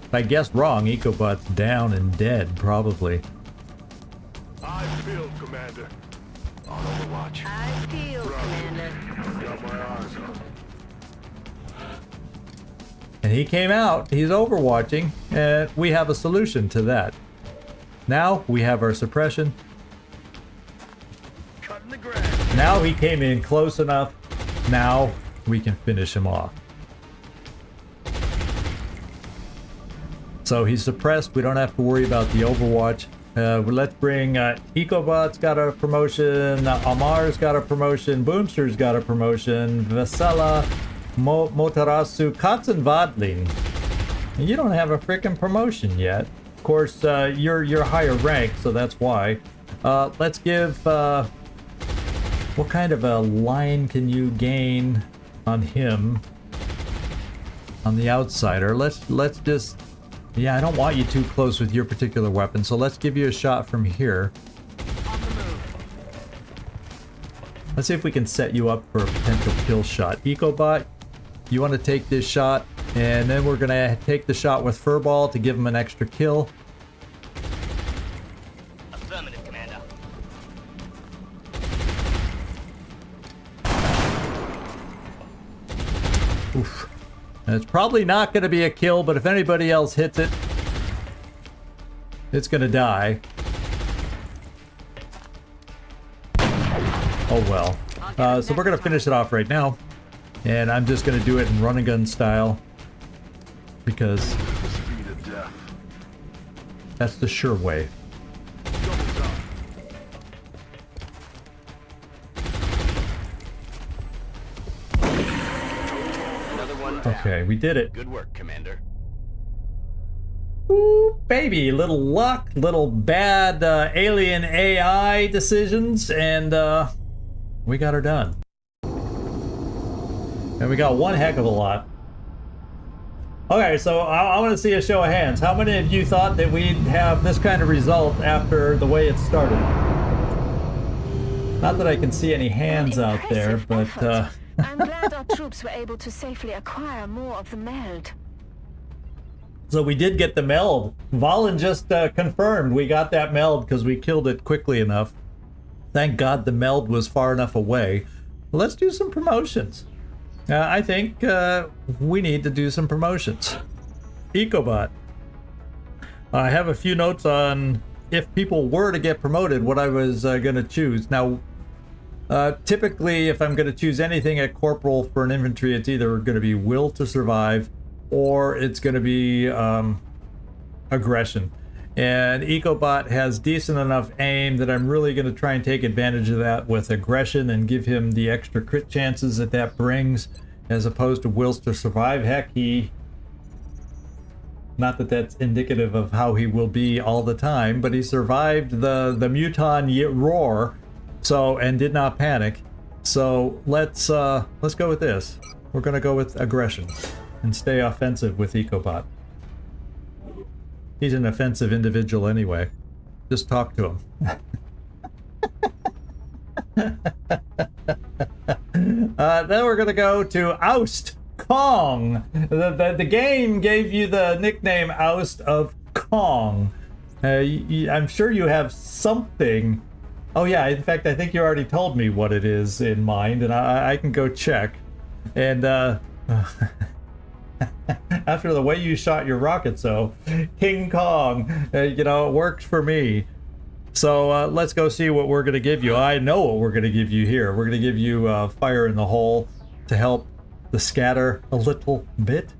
If I guess wrong, Ecobot's down and dead, probably. I feel, Commander. On Overwatch. I feel, Commander. Got my eyes on. And he came out, he's overwatching, and we have a solution to that. Now we have our suppression. Cutting the grass. Now he came in close enough. Now we can finish him off. So he's suppressed. We don't have to worry about the overwatch. Let's bring Ecobot's got a promotion. Amar's got a promotion. Boomster's got a promotion. Vesela, Motarasu, Katzenwadlin. You don't have a freaking promotion yet. Of course, you're higher ranked, so that's why. Let's give. What kind of a line can you gain on him? On the outsider. Let's just. Yeah, I don't want you too close with your particular weapon, so let's give you a shot from here. On the move. Let's see if we can set you up for a potential kill shot. Ecobot, you want to take this shot, and then we're going to take the shot with Furball to give him an extra kill. Affirmative, Commander. Oof. And it's probably not going to be a kill, but if anybody else hits it, it's going to die. Oh well. So we're going to finish it off right now. And I'm just going to do it in run and gun style. Because The speed of death. that's the sure way. Doubles up. Another one down. Okay, we did it. Good work, Commander. Ooh, baby, little luck, little bad alien AI decisions, and we got her done. And we got one heck of a lot. Okay, so I want to see a show of hands. How many of you thought that we'd have this kind of result after the way it started? Not that I can see any hands out there, Impressive but effort. I'm glad our troops were able to safely acquire more of the meld. so we did get the meld. Valen just confirmed we got that meld because we killed it quickly enough. Thank God the meld was far enough away. Well, let's do some promotions. I think we need to do some promotions. Ecobot. I have a few notes on if people were to get promoted, what I was going to choose. Now, typically, if I'm going to choose anything at corporal for an infantry, it's either going to be will to survive or it's going to be aggression. And Ecobot has decent enough aim that I'm really going to try and take advantage of that with aggression and give him the extra crit chances that that brings, as opposed to wills to survive. Heck, not that that's indicative of how he will be all the time, but he survived the Muton roar, so, and did not panic. So let's go with this. We're going to go with aggression and stay offensive with Ecobot. He's an offensive individual anyway. Just talk to him. Then we're gonna go to Oust Kong. The game gave you the nickname Oust of Kong. I'm sure you have something. Oh yeah, in fact, I think you already told me what it is in mind, and I can go check. And after the way you shot your rocket, so King Kong, you know, it works for me. So let's go see what we're going to give you. I know what we're going to give you here. We're going to give you fire in the hole to help the scatter a little bit.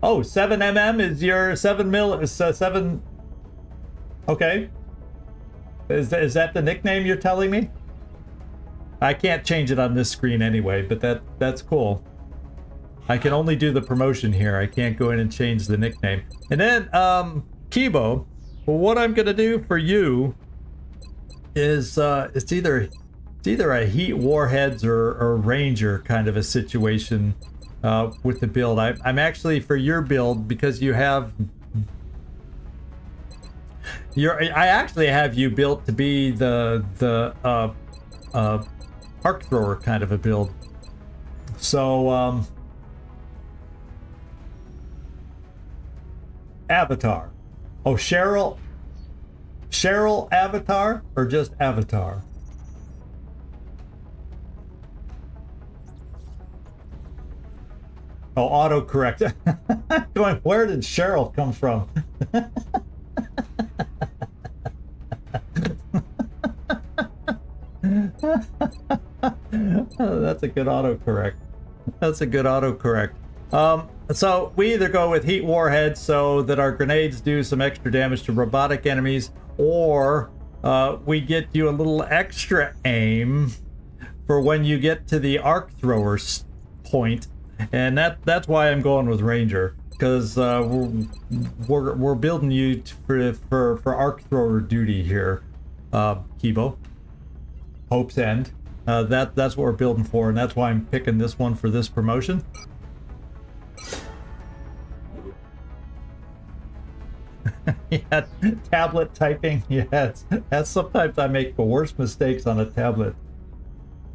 Oh, 7mm is your 7mm, 7... Okay. Is that the nickname you're telling me? I can't change it on this screen anyway, but that's cool. I can only do the promotion here. I can't go in and change the nickname. And then, Kibo, what I'm gonna do for you is it's either a Heat Warheads or Ranger kind of a situation with the build. I'm actually, for your build, because you have I actually have you built to be the arc thrower kind of a build. So Avatar. Oh, Cheryl Avatar or just Avatar? Oh, autocorrect. Going, where did Cheryl come from? Oh, that's a good autocorrect. That's a good autocorrect. So we either go with Heat Warheads so that our grenades do some extra damage to robotic enemies, or we get you a little extra aim for when you get to the arc thrower point, and that's why I'm going with Ranger, because we're building you for arc thrower duty here, Kibo. Hope's End. That's what we're building for, and that's why I'm picking this one for this promotion. Yeah, tablet typing. Yes, that's sometimes I make the worst mistakes on a tablet.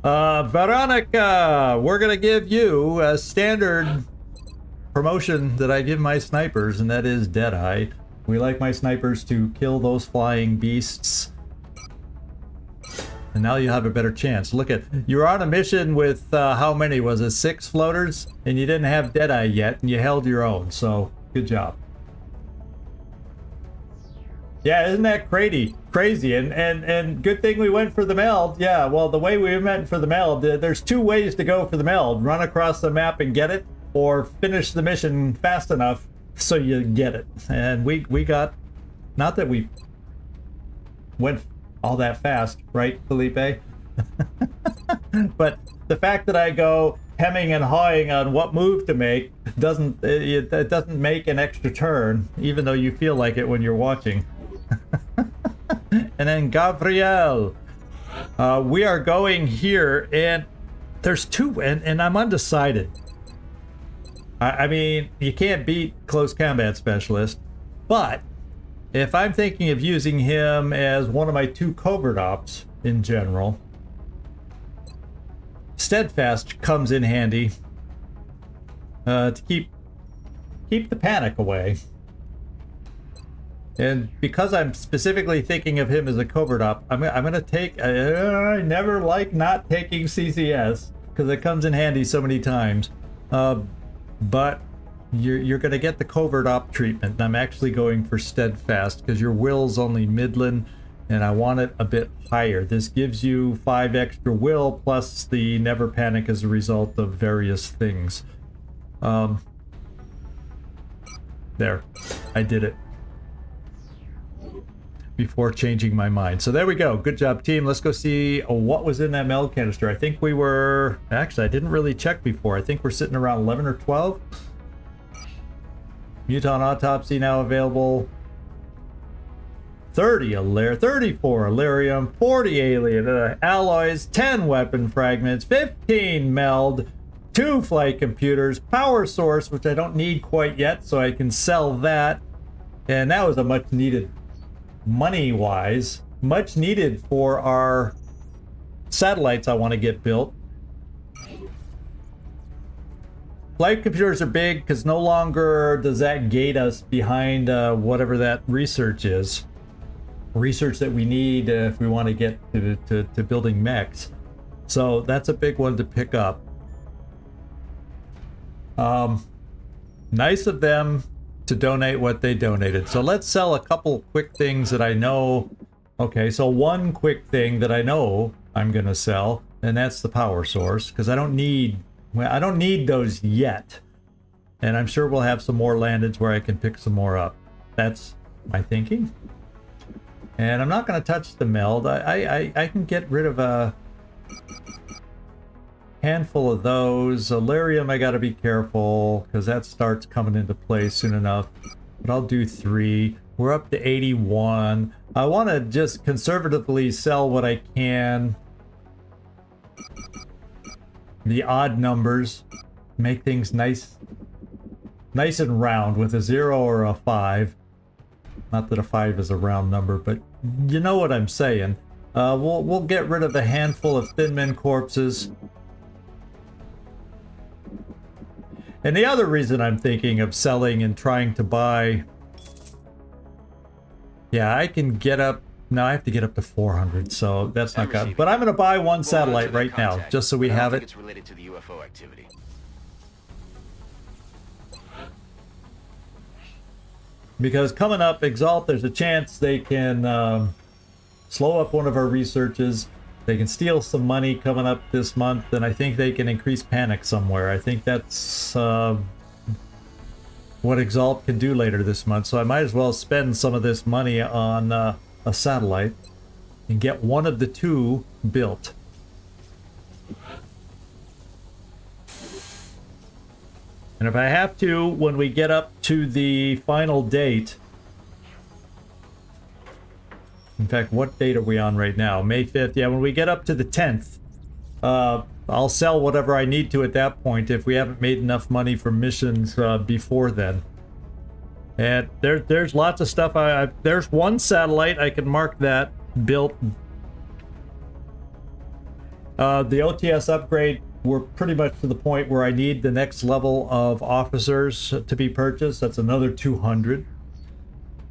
Veronica, we're gonna give you a standard promotion that I give my snipers, and that is Deadeye. We like my snipers to kill those flying beasts. And now you have a better chance. Look at, you were on a mission with, how many was it? 6 floaters? And you didn't have Deadeye yet, and you held your own, so good job. Yeah, isn't that crazy? And good thing we went for the meld. Yeah, well, the way we went for the meld, there's 2 ways to go for the meld. Run across the map and get it, or finish the mission fast enough so you get it. And we got, not that we went all that fast, right, Felipe? But the fact that I go hemming and hawing on what move to make doesn't make an extra turn, even though you feel like it when you're watching. And then Gabrielle, we are going here, and there's 2, and I'm undecided. I mean, you can't beat close combat specialist, but if I'm thinking of using him as one of my 2 covert ops in general, Steadfast comes in handy to keep the panic away. And because I'm specifically thinking of him as a covert op, I'm gonna take. I never like not taking CCS because it comes in handy so many times. But you're gonna get the covert op treatment. And I'm actually going for Steadfast because your will's only Midland, and I want it a bit higher. This gives you 5 extra will plus the never panic as a result of various things. There, I did it before changing my mind. So there we go. Good job, team. Let's go see what was in that meld canister. I think we were, actually I didn't really check before. I think we're sitting around 11 or 12. Muton Autopsy now available. 30 34 Illyrium, 40 alien alloys, 10 weapon fragments, 15 meld, 2 flight computers, power source, which I don't need quite yet, so I can sell that. And that was a much needed, money-wise, much needed for our satellites I want to get built. flight computers are big because no longer does that gate us behind whatever that research is. Research that we need if we want to get to building mechs. So that's a big one to pick up. Nice of them to donate what they donated. So let's sell a couple quick things that I know. Okay, so one quick thing that I know I'm gonna sell, and that's the power source, because I don't need those yet. And I'm sure we'll have some more landeds where I can pick some more up. That's my thinking. And I'm not gonna touch the meld. I can get rid of a handful of those. Illyrium, I gotta be careful because that starts coming into play soon enough. But I'll do 3. We're up to 81. I want to just conservatively sell what I can. The odd numbers. Make things nice and round with a 0 or a 5. Not that a 5 is a round number, but you know what I'm saying. We'll get rid of a handful of Thin Men corpses. And the other reason I'm thinking of selling and trying to buy... Yeah, I can get up... No, I have to get up to 400, so that's not good. But I'm going to buy one satellite right now, just so we have it. It's related to the UFO activity. Because coming up, Exalt, there's a chance they can slow up one of our researches. They can steal some money coming up this month, and I think they can increase panic somewhere. I think that's what Exalt can do later this month. So I might as well spend some of this money on a satellite and get one of the 2 built. And if I have to, when we get up to the final date... In fact, what date are we on right now? May 5th. Yeah, when we get up to the 10th, I'll sell whatever I need to at that point if we haven't made enough money for missions before then. And there's lots of stuff. There's one satellite, I can mark that, built. The OTS upgrade, we're pretty much to the point where I need the next level of officers to be purchased. That's another 200.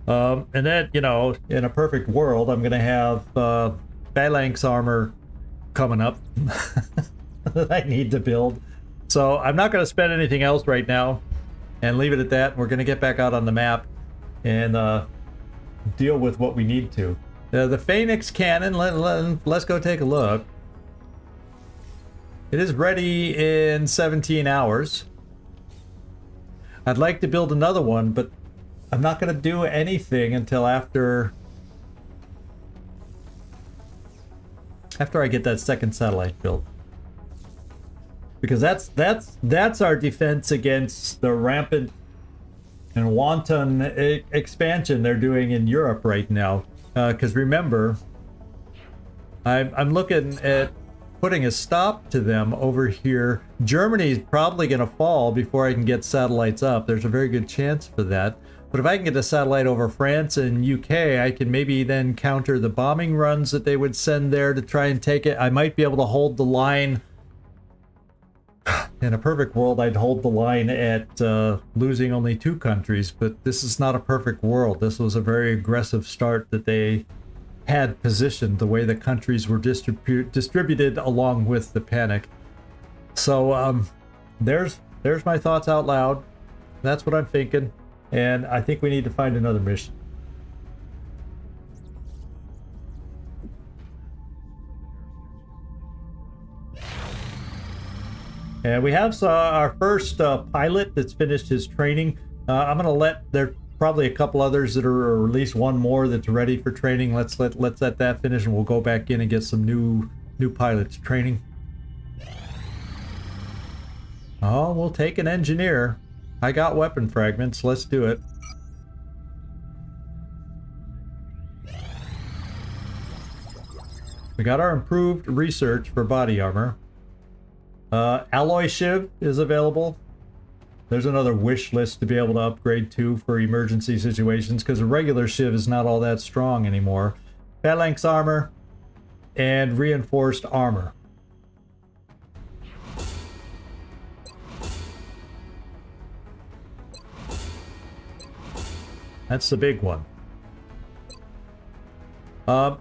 And then, you know, in a perfect world, I'm going to have phalanx armor coming up that I need to build. So I'm not going to spend anything else right now and leave it at that. We're going to get back out on the map and deal with what we need to. The Phoenix cannon, let's go take a look. It is ready in 17 hours. I'd like to build another one, but I'm not going to do anything until after I get that second satellite built. Because that's our defense against the rampant and wanton expansion they're doing in Europe right now. Because remember, I'm looking at putting a stop to them over here. Germany's probably going to fall before I can get satellites up. There's a very good chance for that. But if I can get a satellite over France and UK, I can maybe then counter the bombing runs that they would send there to try and take it. I might be able to hold the line. In a perfect world, I'd hold the line at losing only 2 countries, but this is not a perfect world. This was a very aggressive start that they had positioned, the way the countries were distributed along with the panic. So there's my thoughts out loud. That's what I'm thinking. And I think we need to find another mission. And we have our first pilot that's finished his training. I'm going to let, there's probably a couple others that are, or at least one more that's ready for training. Let's let that finish, and we'll go back in and get some new pilots training. Oh, we'll take an engineer. I got weapon fragments. Let's do it. We got our improved research for body armor. Alloy Shiv is available. There's another wish list to be able to upgrade to for emergency situations, because a regular Shiv is not all that strong anymore. Phalanx armor and reinforced armor. That's the big one. Now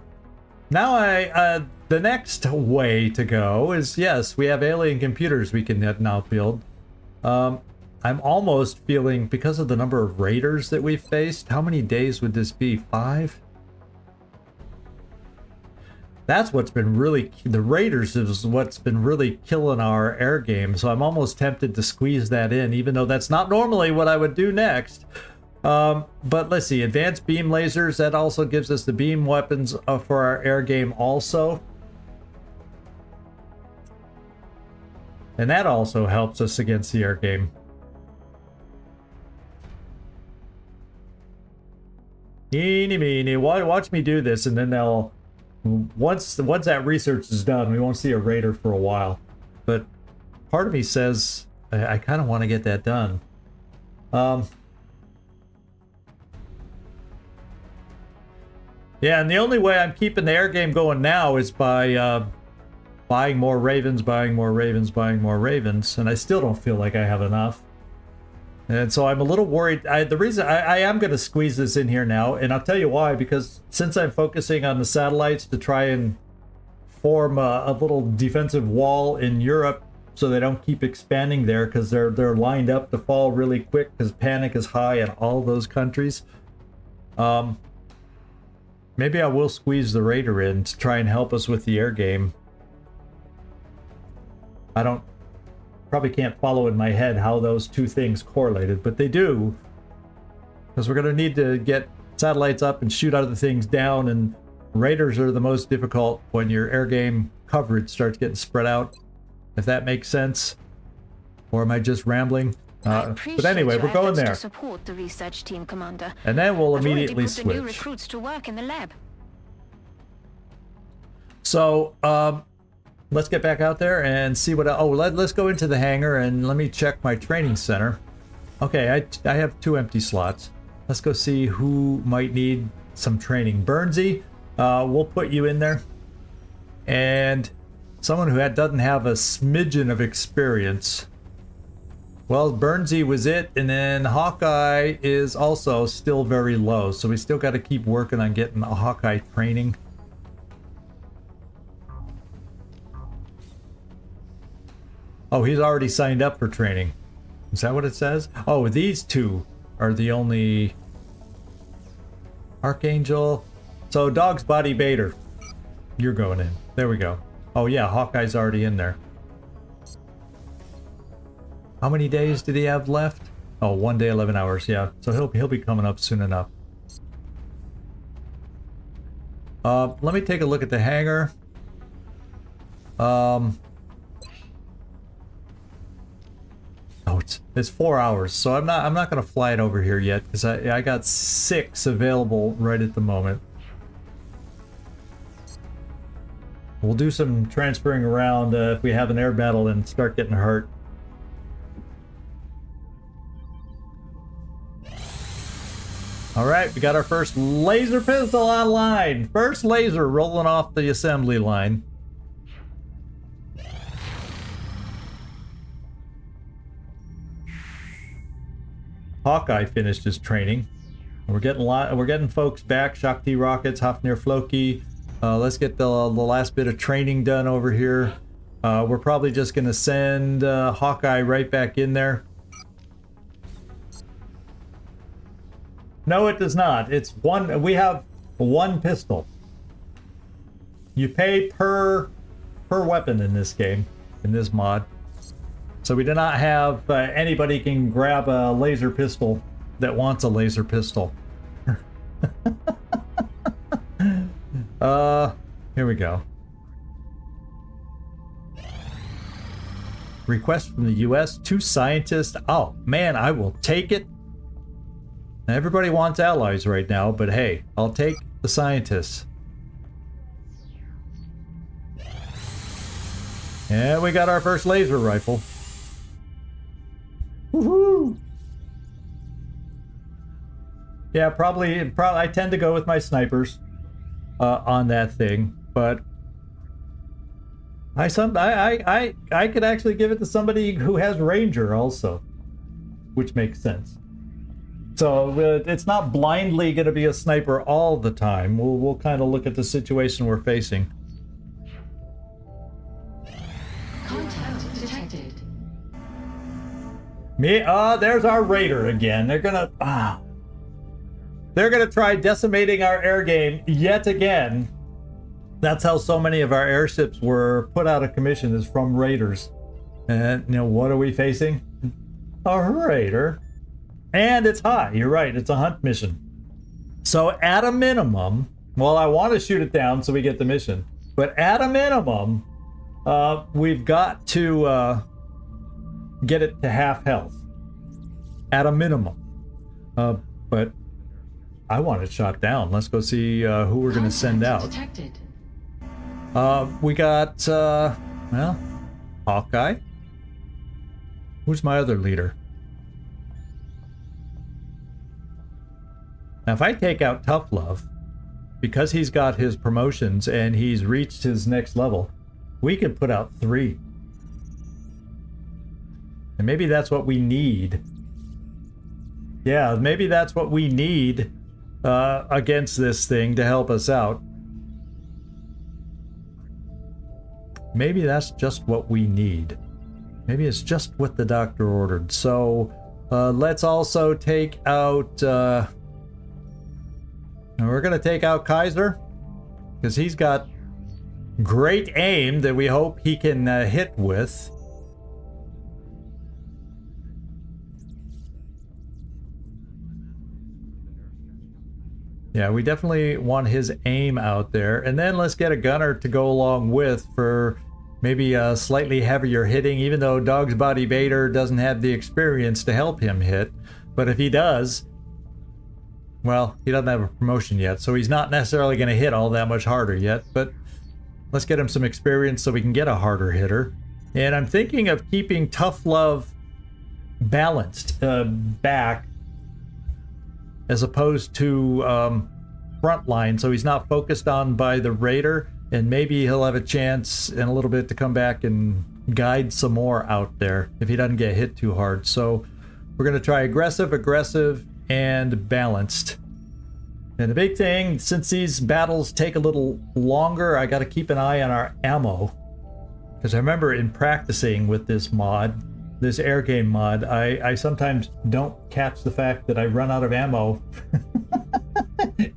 the next way to go is, yes, we have alien computers we can now build. I'm almost feeling, because of the number of raiders that we've faced, how many days would this be? 5? That's what's been really, the raiders is what's been really killing our air game, so I'm almost tempted to squeeze that in, even though that's not normally what I would do next. But let's see, advanced beam lasers, that also gives us the beam weapons for our air game also. And that also helps us against the air game. Eeny meeny, watch me do this, and then they'll, once that research is done, we won't see a raider for a while. But part of me says I kind of want to get that done. Yeah, and the only way I'm keeping the air game going now is by buying more ravens, buying more ravens, buying more ravens, and I still don't feel like I have enough. And so I'm a little worried. The reason I am going to squeeze this in here now, and I'll tell you why, because since I'm focusing on the satellites to try and form a little defensive wall in Europe so they don't keep expanding there, because they're lined up to fall really quick because panic is high in all those countries. Maybe I will squeeze the raider in to try and help us with the air game. I probably can't follow in my head how those two things correlated, but they do. Because we're going to need to get satellites up and shoot other things down, and raiders are the most difficult when your air game coverage starts getting spread out. If that makes sense. Or am I just rambling? But anyway, we're going there. To support the research team, Commander. And then we'll immediately I've already put the new switch. recruits to work in the lab. So, let's get back out there and see what... let's go into the hangar and let me check my training center. Okay, I have 2 empty slots. Let's go see who might need some training. Burnsy, we'll put you in there. And someone who doesn't have a smidgen of experience... Well, Burnsy was it, and then Hawkeye is also still very low, so we still got to keep working on getting a Hawkeye training. Oh, he's already signed up for training. Is that what it says? Oh, these two are the only... Archangel. So, Dog's Body Bader. You're going in. There we go. Oh yeah, Hawkeye's already in there. How many days did he have left? Oh, 1 day, 11 hours. Yeah, so he'll be coming up soon enough. Let me take a look at the hangar. Oh, it's 4 hours, so I'm not gonna fly it over here yet because I got 6 available right at the moment. We'll do some transferring around if we have an air battle and start getting hurt. All right, we got our first laser pistol online. First laser rolling off the assembly line. Hawkeye finished his training. We're getting folks back. Shakti rockets, Hafnir Floki. Let's get the last bit of training done over here. We're probably just gonna send Hawkeye right back in there. No, it does not. It's one. We have 1 pistol. You pay per weapon in this game, in this mod. So we do not have anybody can grab a laser pistol that wants a laser pistol. Here we go. Request from the US, 2 scientists. Oh man, I will take it. Now, everybody wants allies right now, but hey, I'll take the scientists. And we got our first laser rifle. Woohoo! Yeah, probably I tend to go with my snipers on that thing, but I could actually give it to somebody who has Ranger also, which makes sense. So it's not blindly going to be a sniper all the time. We'll kind of look at the situation we're facing. Contact detected. There's our raider again. They're gonna try decimating our air game yet again. That's how so many of our airships were put out of commission, is from raiders. And what are we facing? A raider. And it's high. You're right. It's a hunt mission. So at a minimum, well, I want to shoot it down so we get the mission. But at a minimum, we've got to get it to half health. At a minimum. But I want it shot down. Let's go see who we're going to send out. Detected. We got, well, Hawkeye. Who's my other leader? Now, if I take out Tough Love, because he's got his promotions and he's reached his next level, we could put out 3. And maybe that's what we need. Yeah, maybe that's what we need against this thing to help us out. Maybe that's just what we need. Maybe it's just what the doctor ordered. So let's also take out... we're going to take out Kaiser, because he's got great aim that we hope he can hit with. Yeah, we definitely want his aim out there. And then let's get a gunner to go along with for maybe a slightly heavier hitting, even though Dog's Body Bader doesn't have the experience to help him hit. But if he does, well, he doesn't have a promotion yet, so he's not necessarily going to hit all that much harder yet. But let's get him some experience so we can get a harder hitter. And I'm thinking of keeping Tough Love balanced back, as opposed to frontline, so he's not focused on by the raider, and maybe he'll have a chance in a little bit to come back and guide some more out there if he doesn't get hit too hard. So we're going to try aggressive, and balanced. And the big thing, since these battles take a little longer, I got to keep an eye on our ammo, because I remember in practicing with this mod, this air game mod, I sometimes don't catch the fact that I run out of ammo.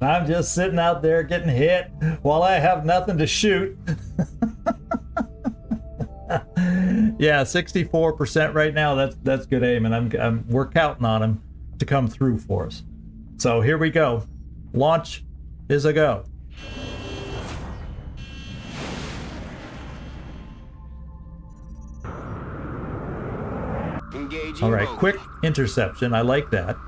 I'm just sitting out there getting hit while I have nothing to shoot. Yeah, 64% right now. That's good aim, and we're counting on him to come through for us. So here we go. Launch is a go. All right, quick interception. I like that.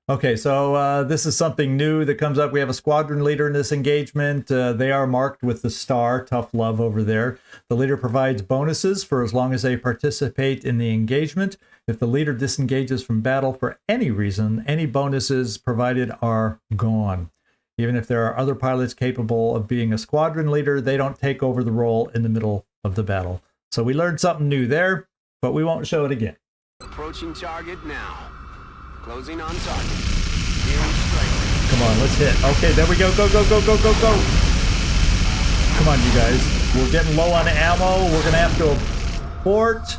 Okay, so this is something new that comes up. We have a squadron leader in this engagement. They are marked with the star, Tough Love, over there. The leader provides bonuses for as long as they participate in the engagement. If the leader disengages from battle for any reason, any bonuses provided are gone. Even if there are other pilots capable of being a squadron leader, they don't take over the role in the middle of the battle. So we learned something new there, but we won't show it again. Approaching target now. Closing on target. Strike. Come on, let's hit. Okay, there we go. Go. Come on, you guys. We're getting low on ammo. We're going to have to abort.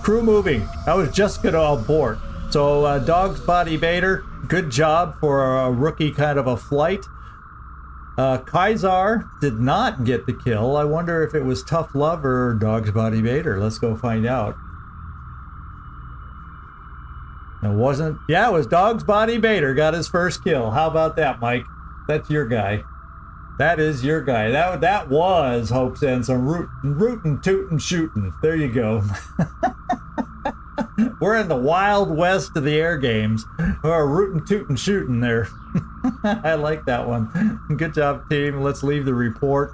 Crew moving. I was just going to abort. So, Dog's Body Bader, good job for a rookie kind of a flight. Kaiser did not get the kill. I wonder if it was Tough Love or Dog's Body Bader. Let's go find out. It wasn't. Yeah, it was Dog's Body Bader got his first kill. How about that, Mike? That's your guy. That is your guy. That was Hope's End. Some rootin', tootin', shootin'. There you go. We're in the wild west of the air games. We're rootin', tootin', shootin' there. I like that one. Good job, team. Let's leave the report.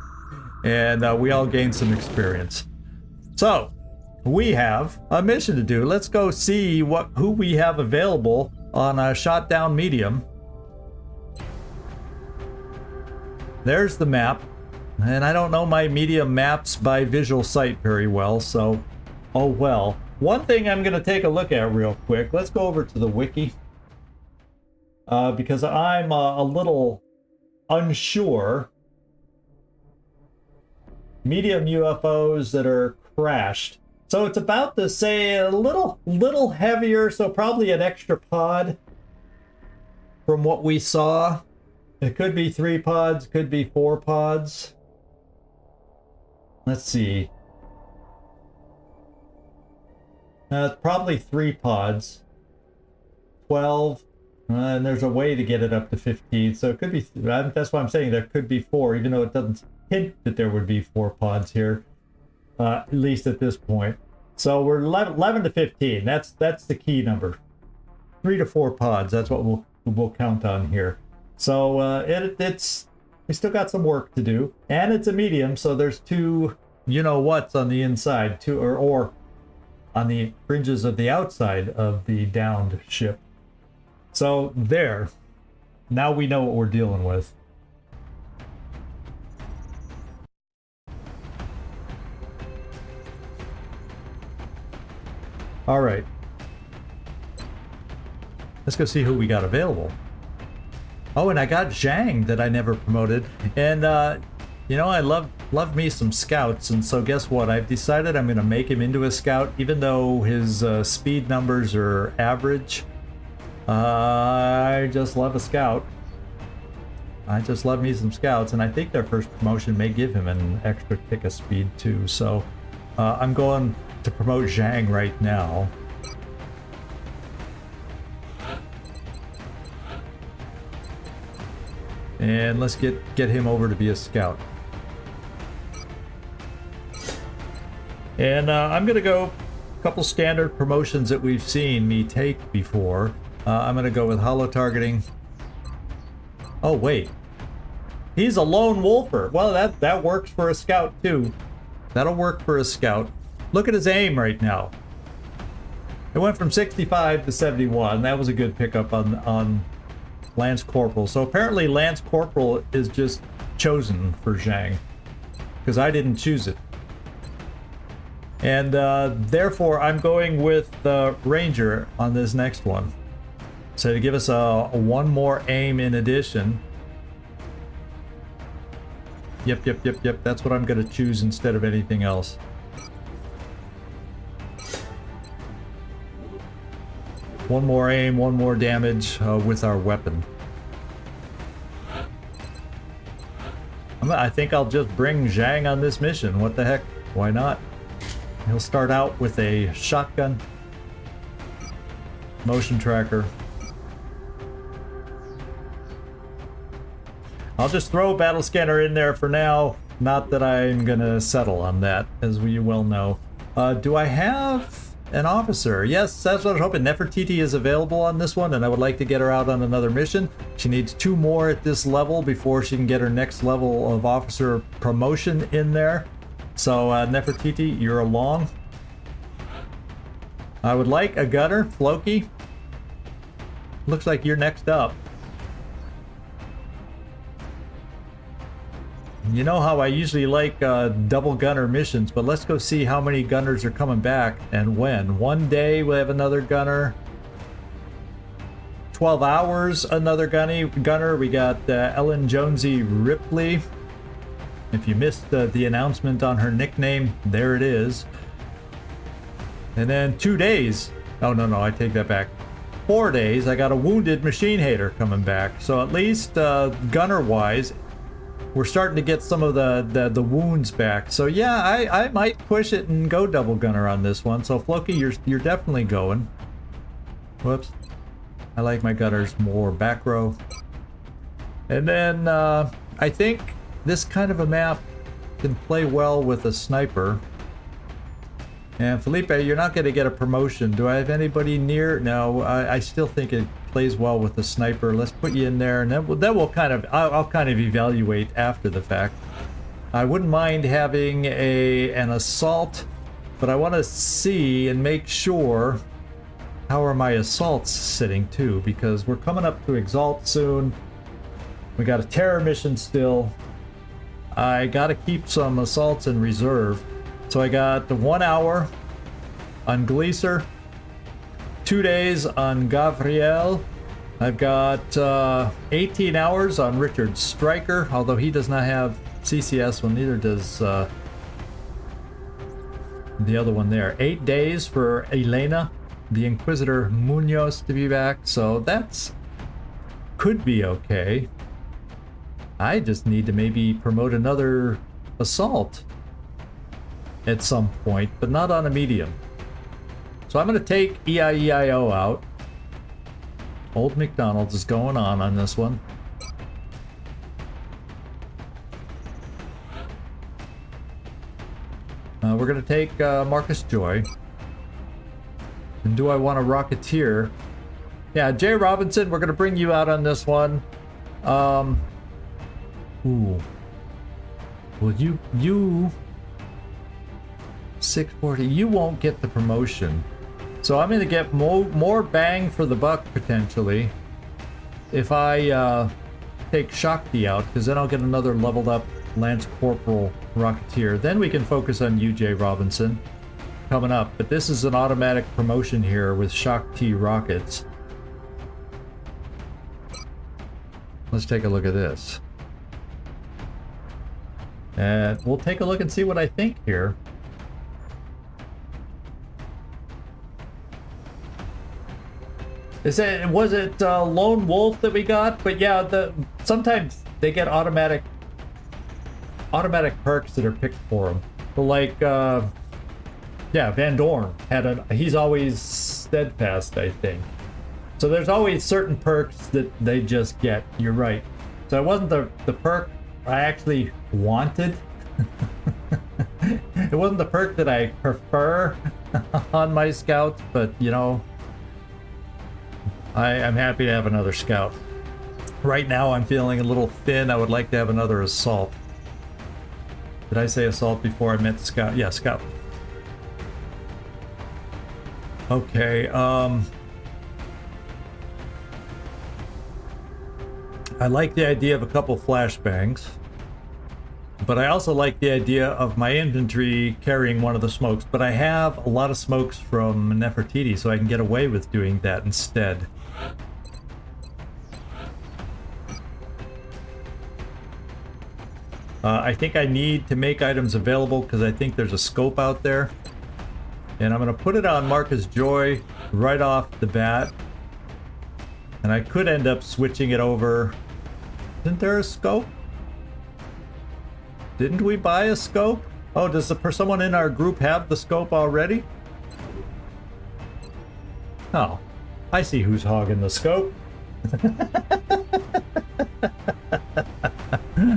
And we all gained some experience. So, we have a mission to do. Let's go see who we have available on a shot down medium. There's the map. And I don't know my medium maps by visual sight very well, so oh well. One thing I'm going to take a look at real quick. Let's go over to the wiki. Because I'm a little unsure. Medium UFOs that are crashed. So it's about to say a little heavier, so probably an extra pod from what we saw. It could be 3 pods, could be 4 pods. Let's see. Probably 3 pods. 12. And there's a way to get it up to 15. So it could be, that's why I'm saying there could be 4, even though it doesn't hint that there would be 4 pods here. At least at this point. So we're 11 to 15. That's the key number. 3 to 4 pods. That's what we'll count on here. So it's we still got some work to do, and it's a medium. So there's 2 you know what's on the inside, 2 or on the fringes of the outside of the downed ship. So there. Now we know what we're dealing with. All right. Let's go see who we got available. Oh, and I got Zhang that I never promoted. And, you know, I love me some scouts. And so guess what? I've decided I'm going to make him into a scout, even though his speed numbers are average. I just love a scout. I just love me some scouts. And I think their first promotion may give him an extra tick of speed, too. So I'm going to promote Zhang right now. And let's get him over to be a scout. And I'm gonna go a couple standard promotions that we've seen me take before. I'm gonna go with holo targeting. Oh wait, he's a lone wolfer. Well, that works for a scout too. That'll work for a scout. Look at his aim right now. It went from 65 to 71. That was a good pickup on Lance Corporal. So apparently Lance Corporal is just chosen for Zhang, because I didn't choose it. And therefore I'm going with Ranger on this next one. So to give us a 1 more aim in addition. Yep. That's what I'm going to choose instead of anything else. One more aim, 1 more damage with our weapon. I think I'll just bring Zhang on this mission. What the heck? Why not? He'll start out with a shotgun, motion tracker. I'll just throw a battle scanner in there for now. Not that I'm gonna settle on that, as we well know. Do I have an officer? Yes, that's what I was hoping. Nefertiti is available on this one, and I would like to get her out on another mission. She needs 2 more at this level before she can get her next level of officer promotion in there. So Nefertiti, you're along. I would like a gunner, Floki. Looks like you're next up. You know how I usually like double gunner missions, but let's go see how many gunners are coming back and when. 1 day we'll have another gunner. 12 hours another gunner. We got Ellen Jonesy Ripley. If you missed the announcement on her nickname, there it is. And then 2 days. Oh no, I take that back. 4 days. I got a wounded machine hater coming back. So at least gunner wise, we're starting to get some of the wounds back. So yeah, I might push it and go double gunner on this one. So Floki, you're definitely going. Whoops. I like my gunners more back row. And then I think this kind of a map can play well with a sniper. And Felipe, you're not going to get a promotion. Do I have anybody near? No, I still think it plays well with the sniper. Let's put you in there, and then we'll kind of I'll kind of evaluate after the fact. I wouldn't mind having an assault, but I want to see and make sure how are my assaults sitting too, because we're coming up to Exalt soon. We got a terror mission still. I got to keep some assaults in reserve. So I got the 1 hour, on Gleaser. 2 days on Gavriel. I've got 18 hours on Richard Stryker, although he does not have CCS, well, neither does the other one there. 8 days for Elena, the Inquisitor Munoz to be back, so that's could be okay. I just need to maybe promote another assault at some point, but not on a medium. So I'm going to take EIEIO out. Old McDonald's is going on this one. We're going to take Marcus Joy. And do I want a Rocketeer? Yeah, Jay Robinson, we're going to bring you out on this one. Ooh. Well, you 640, you won't get the promotion. So I'm going to get more bang for the buck, potentially, if I take Shakti out, because then I'll get another leveled up Lance Corporal Rocketeer. Then we can focus on UJ Robinson coming up. But this is an automatic promotion here with Shakti rockets. Let's take a look at this. And we'll take a look and see what I think here. Was it Lone Wolf that we got? But yeah, sometimes they get automatic perks that are picked for them. But like, yeah, Van Dorn he's always steadfast, I think. So there's always certain perks that they just get. You're right. So it wasn't the perk I actually wanted. It wasn't the perk that I prefer on my scouts, but you know, I'm happy to have another scout. Right now I'm feeling a little thin. I would like to have another assault. Did I say assault before I meant scout? Yeah, scout. Okay, I like the idea of a couple flashbangs, but I also like the idea of my infantry carrying one of the smokes, but I have a lot of smokes from Nefertiti, so I can get away with doing that instead. I think I need to make items available because I think there's a scope out there. And I'm going to put it on Marcus Joy right off the bat. And I could end up switching it over. Isn't there a scope? Didn't we buy a scope? Oh, does someone in our group have the scope already? Oh, I see who's hogging the scope.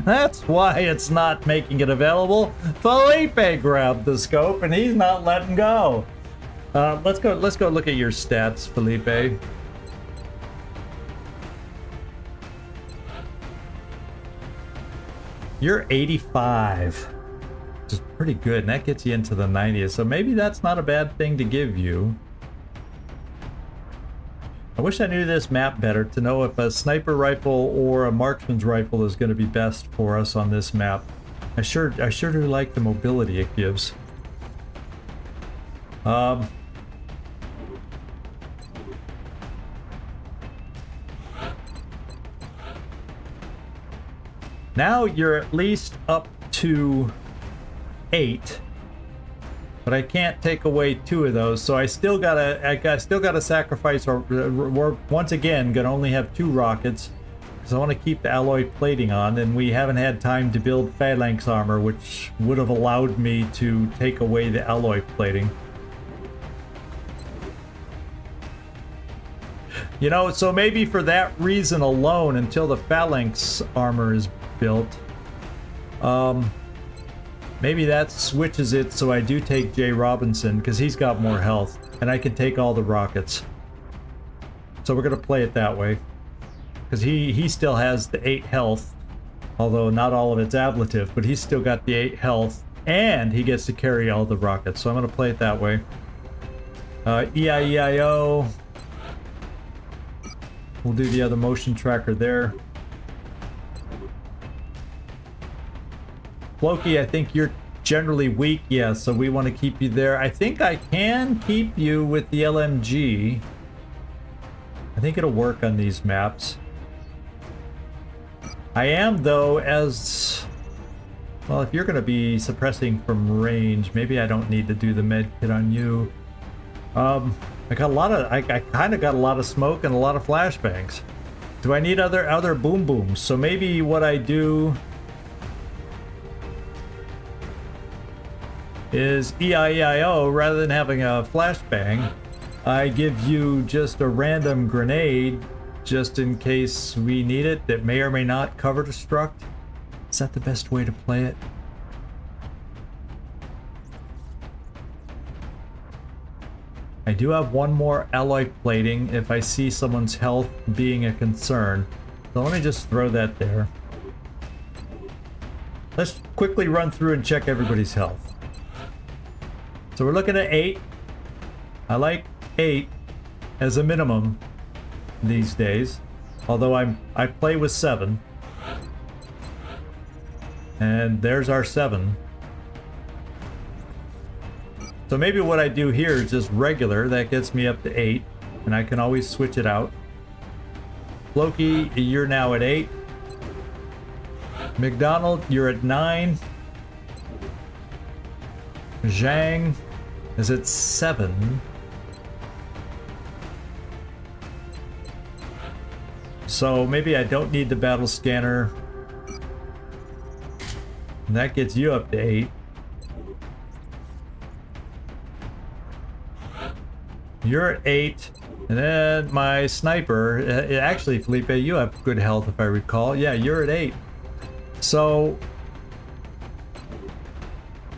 That's why it's not making it available. Felipe grabbed the scope and he's not letting go. Let's go look at your stats, Felipe. You're 85, which is pretty good, and that gets you into the 90s, so maybe that's not a bad thing to give you. I wish I knew this map better to know if a sniper rifle or a marksman's rifle is going to be best for us on this map. I sure do like the mobility it gives. Now you're at least up to 8, but I can't take away 2 of those, so I still gotta sacrifice, or we're once again gonna only have 2 rockets because I want to keep the alloy plating on, and we haven't had time to build phalanx armor, which would have allowed me to take away the alloy plating. You know, so maybe for that reason alone, until the phalanx armor is built, maybe that switches it so I do take Jay Robinson, because he's got more health, and I can take all the rockets. So we're going to play it that way, because he still has the 8 health, although not all of it's ablative, but he's still got the 8 health, and he gets to carry all the rockets, so I'm going to play it that way. EIEIO. We'll do the other motion tracker there. Loki, I think you're generally weak, yeah, so we want to keep you there. I think I can keep you with the LMG. I think it'll work on these maps. I am, though, as... Well, if you're going to be suppressing from range, maybe I don't need to do the med kit on you. I got a lot of... I kind of got a lot of smoke and a lot of flashbangs. Do I need other boom booms? So maybe what I do is EIEIO, rather than having a flashbang, I give you just a random grenade just in case we need it that may or may not cover destruct. Is that the best way to play it? I do have one more alloy plating if I see someone's health being a concern. So let me just throw that there. Let's quickly run through and check everybody's health. So we're looking at 8. I like 8 as a minimum these days. Although I play with 7. And there's our 7. So maybe what I do here is just regular. That gets me up to 8. And I can always switch it out. Loki, you're now at 8. McDonald, you're at 9. Zhang is at 7. So maybe I don't need the battle scanner. And that gets you up to 8. You're at 8. And then my sniper, actually Felipe, you have good health if I recall. Yeah, you're at 8. So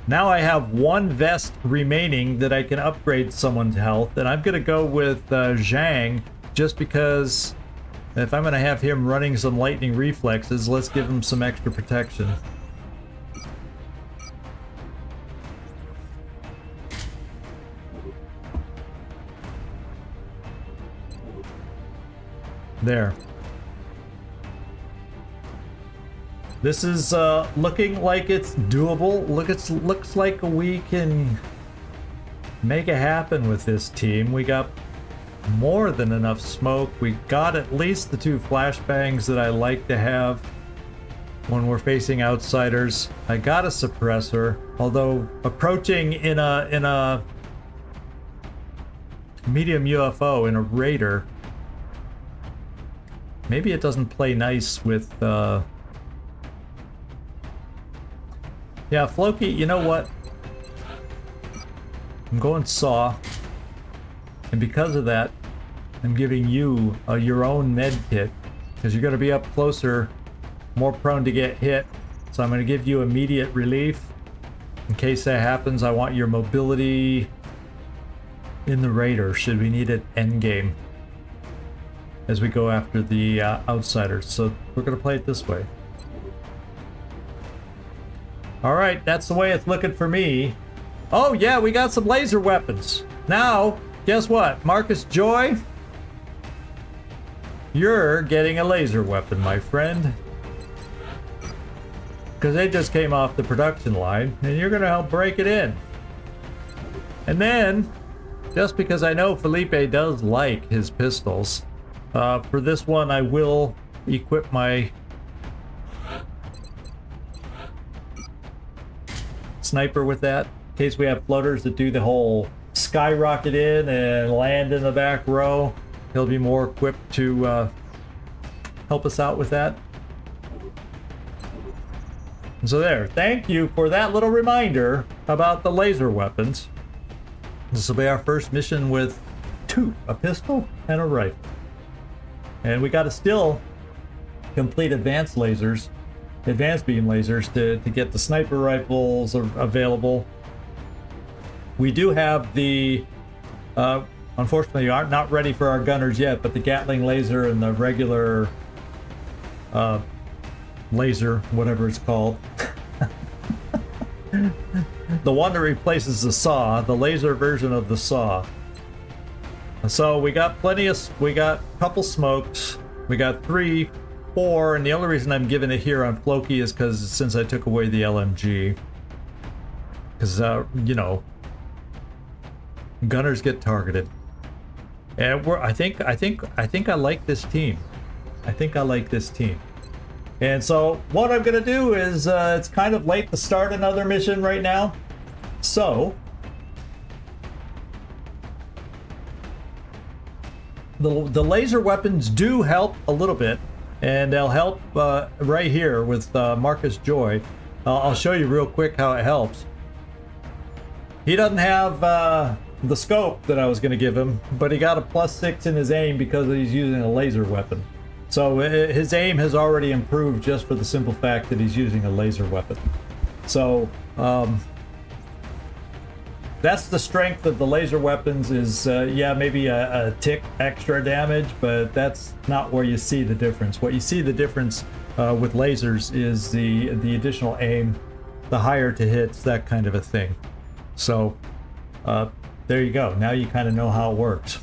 now I have 1 vest remaining that I can upgrade someone's health. And I'm going to go with Zhang just because if I'm going to have him running some lightning reflexes, let's give him some extra protection. There. This is looking like it's doable. Looks like we can make it happen with this team. We got more than enough smoke. We got at least the 2 flashbangs that I like to have when we're facing outsiders. I got a suppressor, although approaching in a medium UFO, in a raider, maybe it doesn't play nice with yeah, Floki, you know what? I'm going Saw. And because of that, I'm giving you your own med kit. Because you're going to be up closer, more prone to get hit. So I'm going to give you immediate relief. In case that happens, I want your mobility in the Raider, should we need it endgame. As we go after the outsiders. So we're going to play it this way. Alright, that's the way it's looking for me. Oh yeah, we got some laser weapons. Now, guess what? Marcus Joy, you're getting a laser weapon, my friend. Because they just came off the production line, and you're going to help break it in. And then, just because I know Felipe does like his pistols, for this one I will equip my sniper with that, in case we have floaters that do the whole skyrocket in and land in the back row. He'll be more equipped to help us out with that. And so there, thank you for that little reminder about the laser weapons. This will be our first mission with 2, a pistol and a rifle. And we got to still complete advanced lasers, advanced beam lasers to get the sniper rifles available. We do have the, unfortunately, are not ready for our gunners yet, but the Gatling laser and the regular laser, whatever it's called. The one that replaces the saw, the laser version of the saw. So we got we got a couple smokes, we got 3, 4, and the only reason I'm giving it here on Floki is because since I took away the LMG. because you know, gunners get targeted. And I think I like this team. I think I like this team. And so what I'm gonna do is it's kind of late to start another mission right now. So the laser weapons do help a little bit, and they'll help right here with Marcus Joy. I'll show you real quick how it helps. He doesn't have the scope that I was going to give him, but he got a +6 in his aim because he's using a laser weapon. So his aim has already improved just for the simple fact that he's using a laser weapon. So that's the strength of the laser weapons is, yeah, maybe a tick extra damage, but that's not where you see the difference. What you see the difference with lasers is the additional aim, the higher to hits, that kind of a thing. So there you go. Now you kind of know how it works.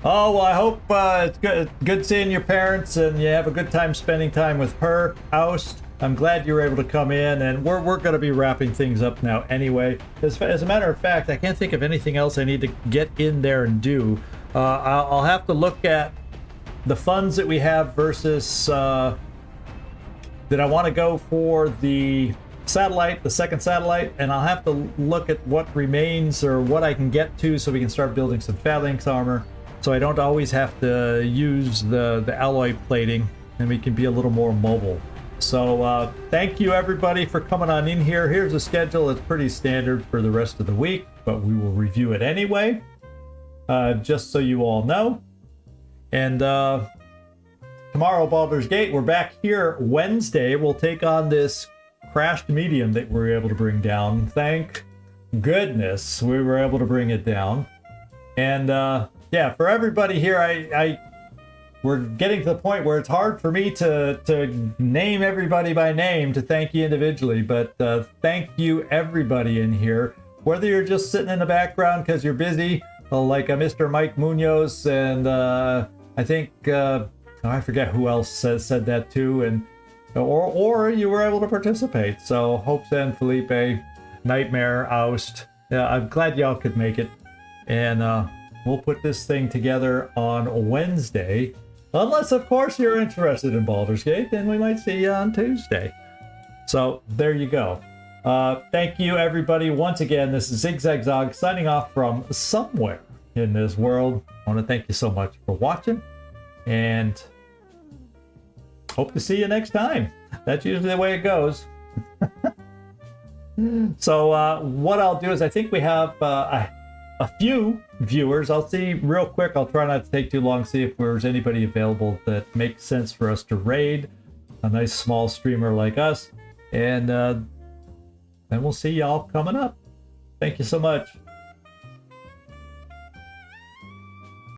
Oh, well, I hope it's good seeing your parents and you have a good time spending time with her, Oust. I'm glad you were able to come in, and we're going to be wrapping things up now anyway. As a matter of fact, I can't think of anything else I need to get in there and do. I'll have to look at the funds that we have versus that I want to go for the satellite, the second satellite, and I'll have to look at what remains or what I can get to so we can start building some phalanx armor, so I don't always have to use the alloy plating and we can be a little more mobile. So thank you everybody for coming on in here. Here's a schedule. It's pretty standard for the rest of the week, but we will review it anyway, just so you all know. And tomorrow, Baldur's Gate, we're back here Wednesday. We'll take on this crashed medium that we were able to bring down. Thank goodness we were able to bring it down. And yeah, for everybody here, we're getting to the point where it's hard for me to name everybody by name to thank you individually, but thank you everybody in here, whether you're just sitting in the background because you're busy, like Mr. Mike Munoz, and I think I forget who else said that too, and or you were able to participate. So Hopes and Felipe, Nightmare, Oust, yeah, I'm glad y'all could make it, and we'll put this thing together on Wednesday. Unless, of course, you're interested in Baldur's Gate, then we might see you on Tuesday. So, there you go. Thank you, everybody. Once again, this is Zigzag signing off from somewhere in this world. I want to thank you so much for watching, and hope to see you next time. That's usually the way it goes. So, what I'll do is I think we have a few viewers. I'll see real quick. I'll try not to take too long, see if there's anybody available that makes sense for us to raid. A nice small streamer like us. And then we'll see y'all coming up. Thank you so much.